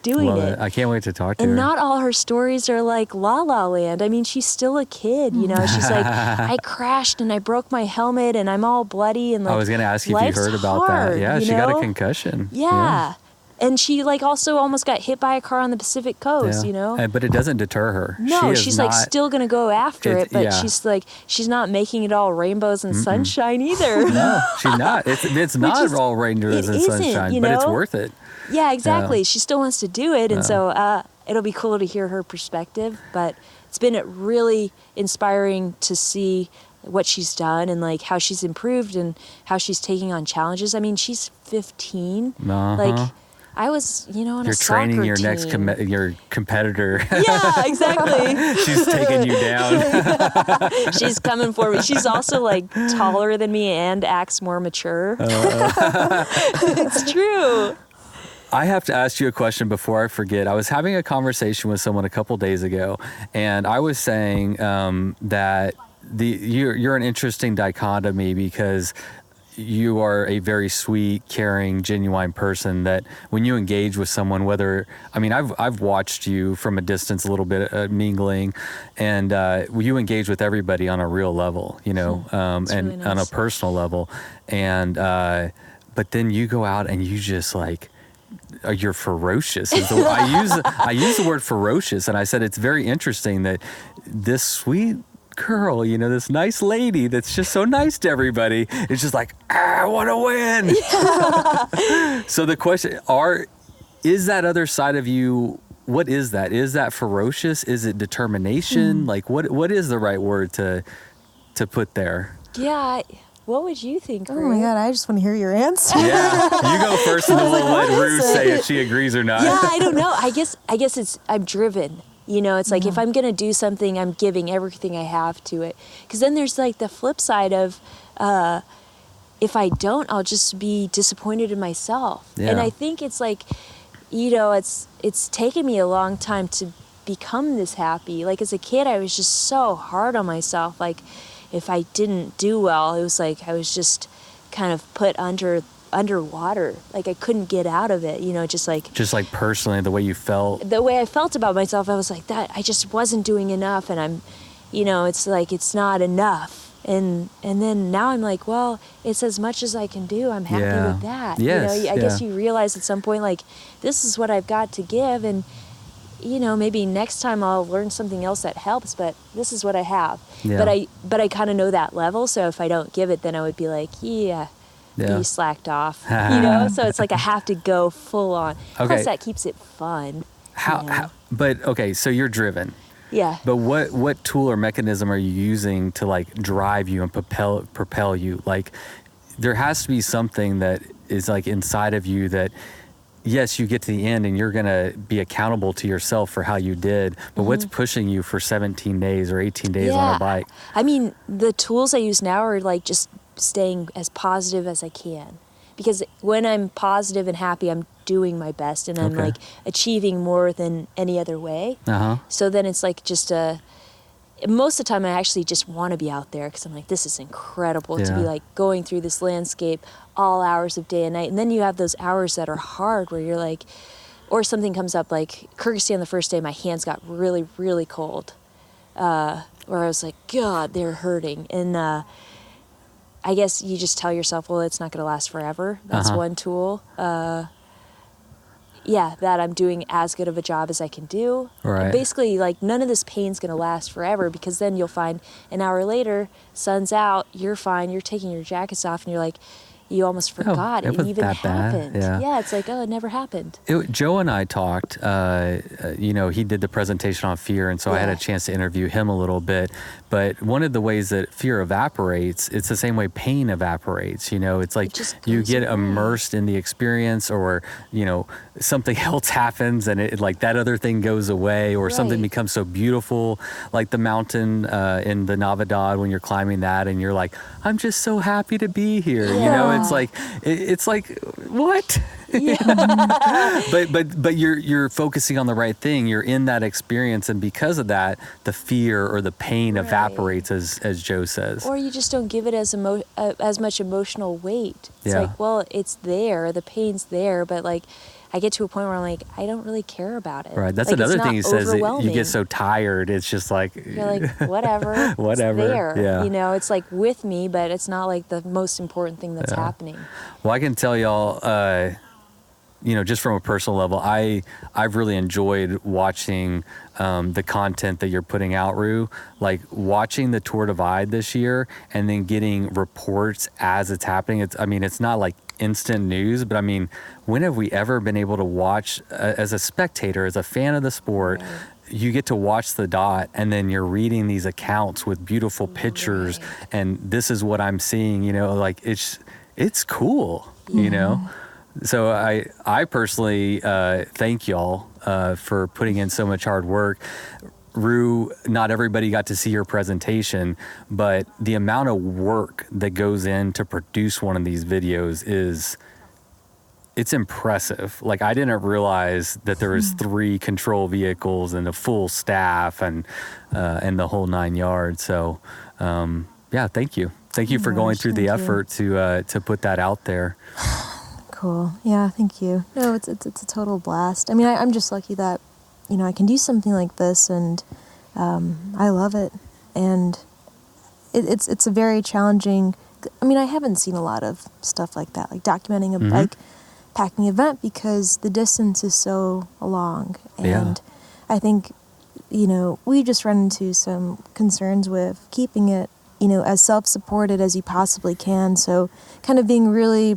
doing Love it. I can't wait to talk to her. And not all her stories are like La La Land. I mean, she's still a kid, She's like, I crashed and I broke my helmet and I'm all bloody and I was going to ask you if you heard about that. Yeah, she got a concussion. Yeah. And she also almost got hit by a car on the Pacific Coast, But it doesn't deter her. No, she's still going to go after it, but she's not making it all rainbows and sunshine either. No, she's not. It's not all rainbows and sunshine, but it's worth it. Yeah, exactly. She still wants to do it, and so it'll be cool to hear her perspective, but it's been really inspiring to see what she's done and how she's improved and how she's taking on challenges. I mean, she's 15. I was, on You're a soccer training your team. next your competitor. Yeah, exactly. She's taking you down. She's coming for me. She's also taller than me and acts more mature. It's true. I have to ask you a question before I forget. I was having a conversation with someone a couple days ago, and I was saying that you're an interesting dichotomy because you are a very sweet, caring, genuine person that when you engage with someone, I've watched you from a distance a little bit mingling, and you engage with everybody on a real level, and really nice. on a personal level. And but then you go out and you just like, you're ferocious. I use the word ferocious, and I said it's very interesting that this sweet girl, this nice lady that's just so nice to everybody, is just like, I want to win. Yeah. So the question is that other side of you, what is that? Is that ferocious? Is it determination? Like what is the right word to put there? Yeah. What would you think, Rue? Oh my God, I just want to hear your answer. Yeah, you go first, and then we'll let Rue say if she agrees or not. Yeah, I don't know. I guess I'm driven. It's like if I'm going to do something, I'm giving everything I have to it. Because then there's like the flip side of if I don't, I'll just be disappointed in myself. Yeah. And I think it's like, it's taken me a long time to become this happy. Like as a kid, I was just so hard on myself. Like if I didn't do well, it was like I was just kind of put underwater. Like I couldn't get out of it, just like personally the way you felt. The way I felt about myself, I was like that I just wasn't doing enough, and I'm it's like it's not enough. And then now I'm like, well, it's as much as I can do. I'm happy with that. Yes, I guess you realize at some point like this is what I've got to give, and maybe next time I'll learn something else that helps, but this is what I have. Yeah. But I kind of know that level, so if I don't give it, then I would be like, you slacked off, So it's like I have to go full on. Okay. Plus that keeps it fun. But okay, so you're driven. Yeah. But what tool or mechanism are you using to like drive you and propel you? Like there has to be something that is like inside of you that, yes, you get to the end and you're going to be accountable to yourself for how you did, but what's pushing you for 17 days or 18 days on a bike? I mean, the tools I use now are like just staying as positive as I can. Because when I'm positive and happy, I'm doing my best and I'm like achieving more than any other way. Uh-huh. So then it's like just most of the time I actually just want to be out there because I'm like, this is incredible to be like going through this landscape all hours of day and night. And then you have those hours that are hard where you're like, or something comes up like Kyrgyzstan the first day, my hands got really, really cold. Where I was like, God, they're hurting. And I guess you just tell yourself, well, it's not going to last forever. That's one tool. That I'm doing as good of a job as I can do. Right. Basically, like, none of this pain's going to last forever because then you'll find an hour later, sun's out, you're fine, you're taking your jackets off, and you're like, you almost forgot it even happened. Yeah, it's like, it never happened. Joe and I talked, he did the presentation on fear, and so I had a chance to interview him a little bit. But one of the ways that fear evaporates, it's the same way pain evaporates. It's like you get immersed in the experience, or, something else happens and it like that other thing goes away, or something becomes so beautiful, like the mountain in the Navidad when you're climbing that and you're like, I'm just so happy to be here. It's like what? Yeah. but you're focusing on the right thing. You're in that experience, and because of that, the fear or the pain evaporates, as Joe says. Or you just don't give it as much emotional weight. It's like, well, it's there, the pain's there, but like I get to a point where I'm like, I don't really care about it. Right. That's like, another thing he says. That you get so tired. It's just like you're like, whatever. Whatever. It's there. Yeah. It's like with me, but it's not like the most important thing that's happening. Well, I can tell y'all, just from a personal level, I've really enjoyed watching the content that you're putting out, Rue. Like watching the Tour Divide this year and then getting reports as it's happening. It's not like instant news, but when have we ever been able to watch as a spectator, as a fan of the sport, you get to watch the dot and then you're reading these accounts with beautiful pictures and this is what I'm seeing, like it's cool, So I personally thank y'all for putting in so much hard work. Rue, not everybody got to see your presentation, but the amount of work that goes in to produce one of these videos it's impressive. Like I didn't realize that there was 3 control vehicles and a full staff and the whole 9 yards. So thank you. Thank you for going through the effort to put that out there. Cool. Yeah, thank you. No, it's a total blast. I'm just lucky that, I can do something like this, and I love it. And it's a very challenging I mean, I haven't seen a lot of stuff like that, like documenting a bike packing event, because the distance is so long. And I think, we just run into some concerns with keeping it, as self-supported as you possibly can. So kind of being really,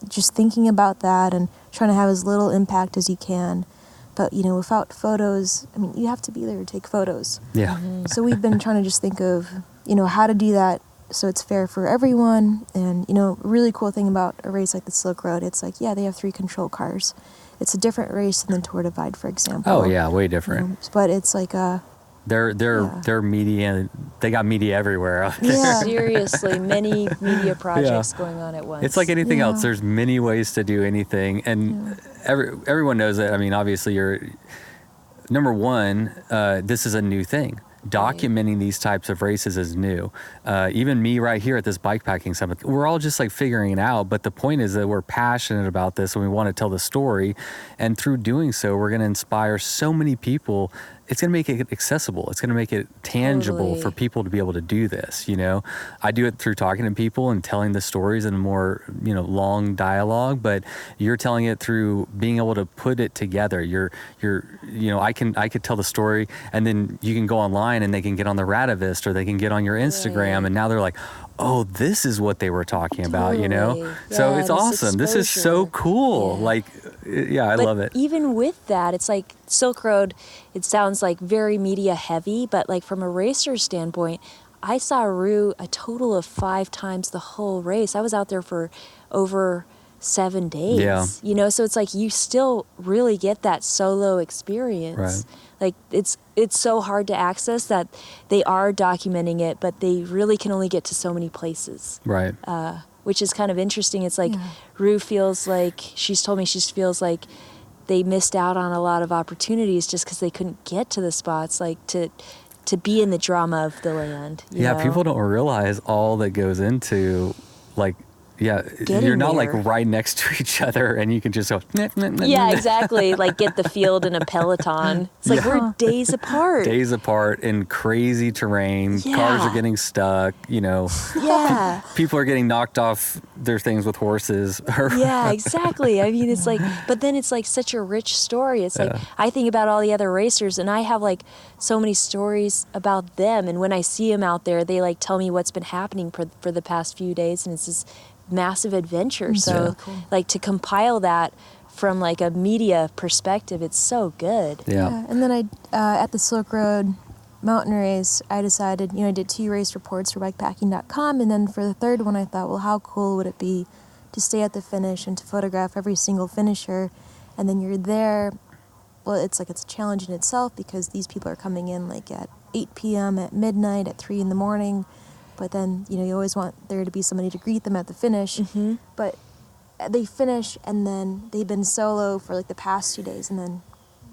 just thinking about that and trying to have as little impact as you can. But, without photos, I mean, you have to be there to take photos. Yeah. So we've been trying to just think of, how to do that so it's fair for everyone. And, really cool thing about a race like the Silk Road, it's like, they have 3 control cars. It's a different race than the Tour Divide, for example. Oh, yeah, way different. But it's like They're media. They got media everywhere out there. Yeah. Seriously, many media projects going on at once. It's like anything else. There's many ways to do anything, and everyone knows that. I mean, obviously, you're number one. This is a new thing. Documenting these types of races is new. Even me right here at this Bikepacking Summit, we're all just like figuring it out. But the point is that we're passionate about this and we want to tell the story. And through doing so, we're going to inspire so many people. It's going to make it accessible. It's going to make it tangible for people to be able to do this. I do it through talking to people and telling the stories in a more, long dialogue, but you're telling it through being able to put it together. I could tell the story, and then you can go online and they can get on the Radavist or they can get on your Instagram, and now they're like, oh, this is what they were talking about, So it's awesome. This is so cool. I love it. Even with that, it's like Silk Road, it sounds like very media heavy, but like from a racer standpoint, I saw Rue a total of 5 times the whole race. I was out there for over 7 days. Yeah. So it's like you still really get that solo experience. Right. Like it's so hard to access that they are documenting it, but they really can only get to so many places. Right. Which is kind of interesting. It's like Rue feels like, she's told me she feels like they missed out on a lot of opportunities just because they couldn't get to the spots, like to be in the drama of the land. You know? People don't realize all that goes into Getting you're not there. like right next to each other and you can just go exactly, like get the field in a peloton. It's like we're days apart in crazy terrain. Cars are getting stuck, people are getting knocked off their things with horses. Exactly. I mean, it's like, but then it's like such a rich story. It's like I think about all the other racers and I have like so many stories about them, and when I see them out there, they like tell me what's been happening for the past few days, and it's this massive adventure. So like to compile that from like a media perspective, it's so good. And then at the Silk Road mountain race, I decided, I did 2 race reports for bikepacking.com, and then for the third one I thought, well, how cool would it be to stay at the finish and to photograph every single finisher. And then you're there, well, it's a challenge in itself because these people are coming in like at 8 p.m., at midnight, at 3 in the morning. But then, you always want there to be somebody to greet them at the finish. Mm-hmm. But they finish, and then they've been solo for like the past 2 days, and then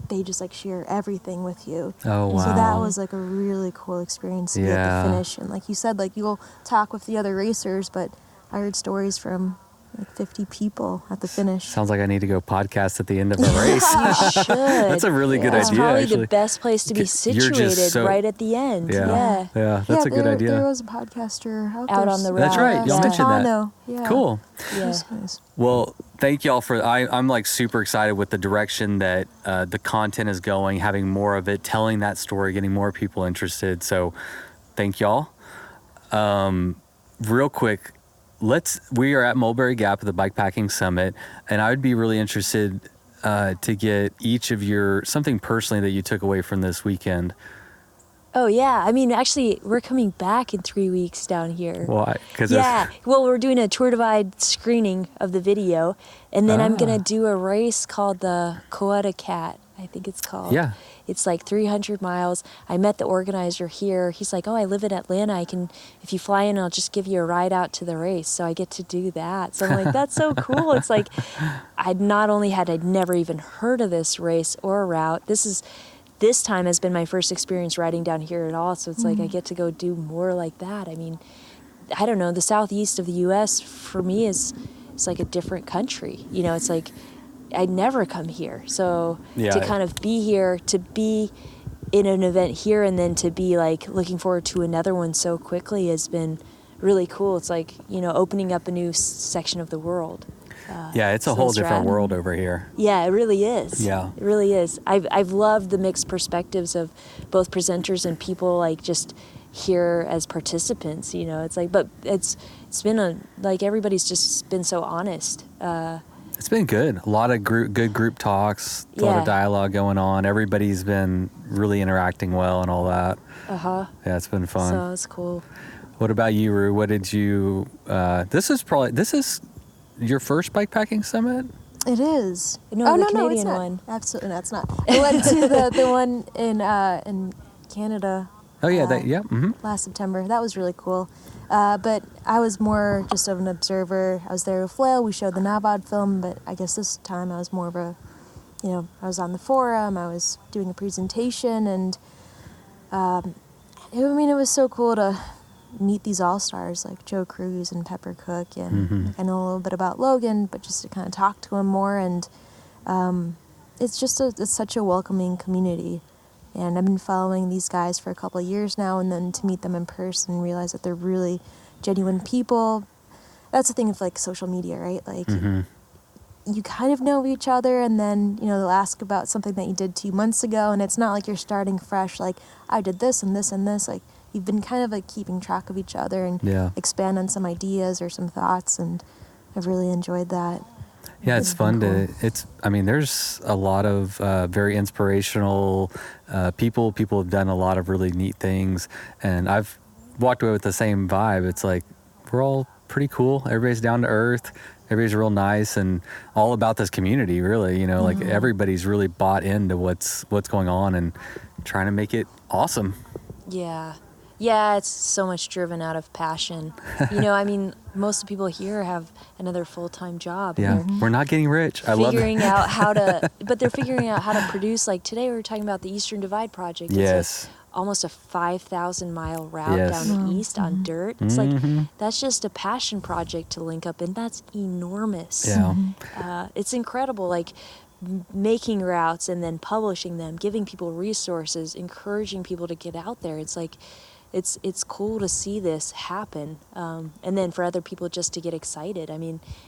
they just like share everything with you. Oh, wow. So that was like a really cool experience to be at the finish. And like you said, like you'll talk with the other racers, but I heard stories from like 50 people at the finish. Sounds like I need to go podcast at the end of a race. You should. That's a really good idea. It's probably actually. the best place to be situated, right at the end. Yeah, that's a good idea. There was a podcaster out on the road. That's right. Y'all mentioned that. Yeah. Cool. Yeah. Nice. Well, thank y'all for. I'm like super excited with the direction that the content is going, having more of it, telling that story, getting more people interested. So, thank y'all. Real quick. We are at Mulberry Gap at the Bikepacking Summit, and I would be really interested to get each of something personally that you took away from this weekend. Oh, yeah. I mean, actually, we're coming back in 3 weeks down here. Why? Well, we're doing a Tour Divide screening of the video, and then I'm going to do a race called the Kaladyte, I think it's called. Yeah. It's like 300 miles. I met the organizer here. He's like, oh, I live in Atlanta. If you fly in, I'll just give you a ride out to the race. So I get to do that. So I'm like, that's so cool. It's like, I'd never even heard of this race or route. This time has been my first experience riding down here at all. So it's like, I get to go do more like that. I mean, I don't know, the southeast of the U.S. for me it's like a different country. It's like, I'd never come here. So to kind of be here, to be in an event here, and then to be like looking forward to another one so quickly has been really cool. It's like, opening up a new section of the world. Yeah, it's a so whole it's different rad. world over here. Yeah, it really is. Yeah. It really is. I've loved the mixed perspectives of both presenters and people like just here as participants, It's like, but it's been everybody's just been so honest. It's been good. A lot of good group talks, a lot of dialogue going on. Everybody's been really interacting well and all that. Uh-huh. Yeah, it's been fun. So it's cool. What about you, Rue? What did you, this is your first bikepacking summit? It is. No, the it's Canadian not. one. Absolutely, that's not. I went to the one in Canada. Oh yeah, mm-hmm. Last September. That was really cool. But I was more just of an observer. I was there with Lael. We showed the Navidad film, but I guess this time I was more of a, I was on the forum. I was doing a presentation, and it was so cool to meet these all-stars like Joe Cruz and Pepper Cook, and I know a little bit about Logan, but just to kind of talk to him more, and it's such a welcoming community. And I've been following these guys for a couple of years now, and then to meet them in person and realize that they're really genuine people. That's the thing with like social media, right? Like you kind of know each other, and then they'll ask about something that you did 2 months ago, and it's not like you're starting fresh. Like I did this and this and this. Like you've been kind of like keeping track of each other and expand on some ideas or some thoughts, and I've really enjoyed that. Yeah, it's fun cool. There's a lot of very inspirational people. People have done a lot of really neat things, and I've walked away with the same vibe. It's like, we're all pretty cool. Everybody's down to earth. Everybody's real nice and all about this community, really. Like everybody's really bought into what's going on and trying to make it awesome. Yeah, it's so much driven out of passion. Most of the people here have another full-time job. Yeah, we're not getting rich. I love it. But they're figuring out how to produce. Like today, we were talking about the Eastern Divide Project. Yes. It's almost a 5,000-mile route down east on dirt. It's like that's just a passion project to link up, and that's enormous. Yeah. It's incredible. Like making routes and then publishing them, giving people resources, encouraging people to get out there. It's like. It's cool to see this happen, and then for other people just to get excited.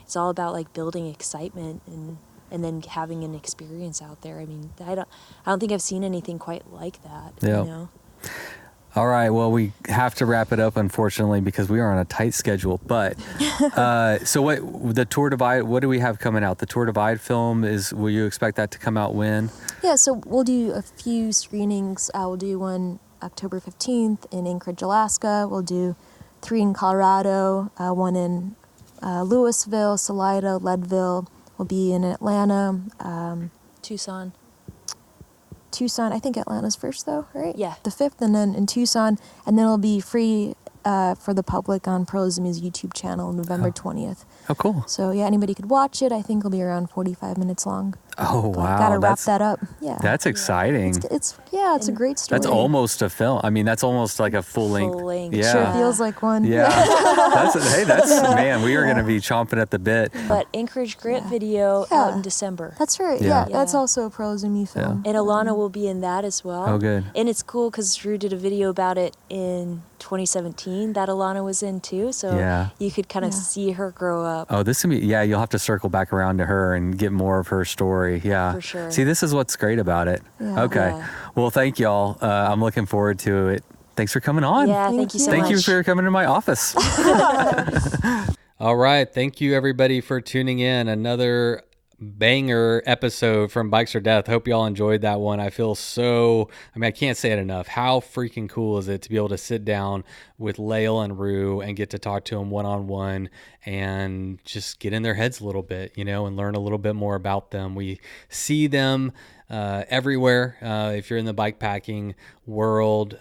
It's all about like building excitement and then having an experience out there. I don't think I've seen anything quite like that. Yeah. All right. Well, we have to wrap it up, unfortunately, because we are on a tight schedule. But so the Tour Divide? What do we have coming out? The Tour Divide film will you expect that to come out when? Yeah. So we'll do a few screenings. We'll do one October 15th in Anchorage, Alaska. We'll do 3 in Colorado, 1 in Louisville, Salida, Leadville. We'll be in Atlanta. Tucson. I think Atlanta's first, though, right? Yeah. The 5th, and then in Tucson. And then it'll be free for the public on Prolizim's YouTube channel November 20th. Oh, cool. So, yeah, anybody could watch it. I think it'll be around 45 minutes long. Oh, wow. Gotta wrap that up. Yeah. That's exciting. It's a great story. That's almost a film. That's almost like a full length. Yeah. Sure feels like one. Yeah. Man, we are going to be chomping at the bit. But Anchorage Grant video out in December. That's right. Yeah. That's also a Prolizim film. And Alana will be in that as well. Oh, good. And it's cool because Drew did a video about it in 2017 that Alana was in too. So you could kind of see her grow up. Oh, this can be, you'll have to circle back around to her and get more of her story. Yeah. For sure. See, this is what's great about it. Yeah. Okay. Yeah. Well, thank y'all. I'm looking forward to it. Thanks for coming on. Yeah, thank you so much. Thank you for coming to my office. All right. Thank you, everybody, for tuning in. Another banger episode from Bikes or Death. Hope y'all enjoyed that one. I feel I can't say it enough. How freaking cool is it to be able to sit down with Lael and Rue and get to talk to them one-on-one and just get in their heads a little bit, and learn a little bit more about them. We see them everywhere. If you're in the bikepacking world,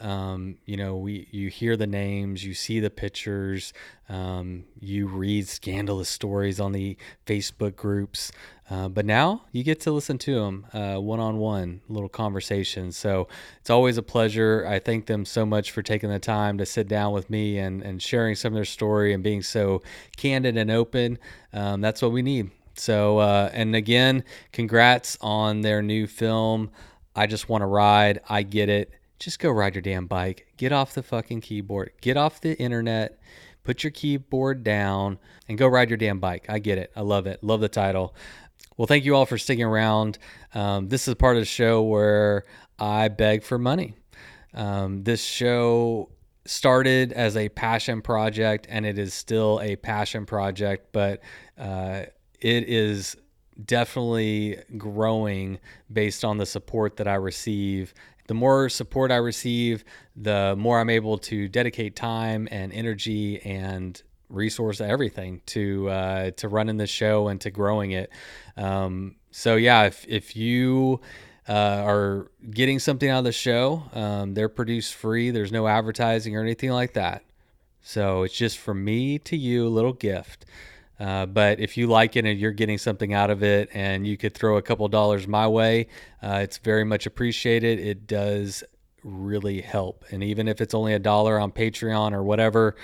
you hear the names, you see the pictures, you read scandalous stories on the Facebook groups. But now you get to listen to them one-on-one, little conversations. So it's always a pleasure. I thank them so much for taking the time to sit down with me and sharing some of their story and being so candid and open. That's what we need. So, and again, congrats on their new film. I Just Want to Ride. I get it. Just go ride your damn bike. Get off the fucking keyboard. Get off the internet. put your keyboard down, and go ride your damn bike. I get it. I love it. Love the title. Well, thank you all for sticking around. This is part of the show where I beg for money. This show started as a passion project, and it is still a passion project, but it is definitely growing based on the support that I receive. The more support I receive, the more I'm able to dedicate time and energy and resource everything to running the show and to growing it. So yeah, if you are getting something out of the show, they're produced free. There's no advertising or anything like that. So it's just from me to you, a little gift. But if you like it and you're getting something out of it and you could throw a couple dollars my way, it's very much appreciated. It does really help. And even if it's only $1 on Patreon or whatever,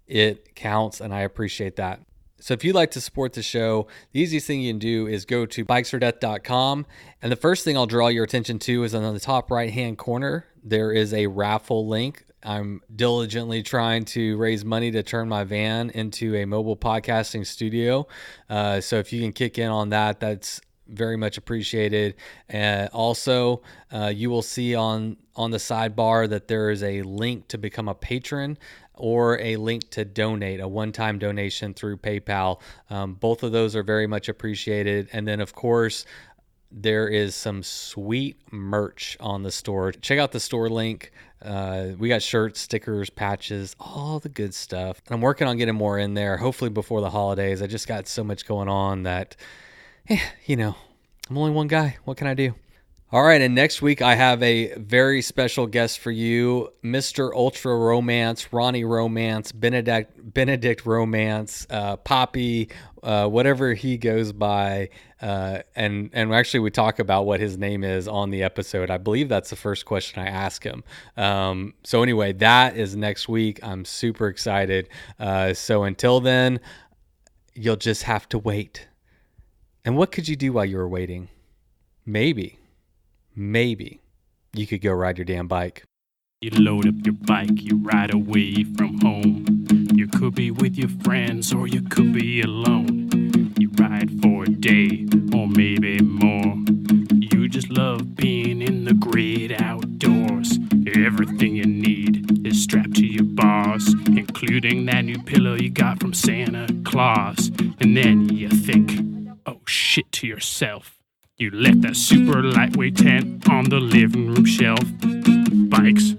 it counts, and I appreciate that. So if you'd like to support the show, the easiest thing you can do is go to bikesfordeath.com. And the first thing I'll draw your attention to is on the top right-hand corner, there is a raffle link. I'm diligently trying to raise money to turn my van into a mobile podcasting studio. So if you can kick in on that, that's very much appreciated. Also, you will see on the sidebar that there is a link to become a patron or a link to donate, a one-time donation through PayPal. Both of those are very much appreciated. And then, of course, there is some sweet merch on the store. Check out the store link. We got shirts, stickers, patches, all the good stuff. I'm working on getting more in there, hopefully before the holidays. I just got so much going on that, I'm only one guy. What can I do? All right, and next week I have a very special guest for you, Mr. Ultra Romance, Ronnie Romance, Benedict Romance, Poppy, whatever he goes by. And actually we talk about what his name is on the episode. I believe that's the first question I ask him. So anyway, that is next week. I'm super excited. So until then, you'll just have to wait. And what could you do while you were waiting? Maybe you could go ride your damn bike. You load up your bike, you ride away from home. You could be with your friends or you could be alone. You ride for a day or maybe more. You just love being in the great outdoors. Everything you need is strapped to your bars, including that new pillow you got from Santa Claus. And then you think, oh shit, to yourself. You left that super lightweight tent on the living room shelf. Bikes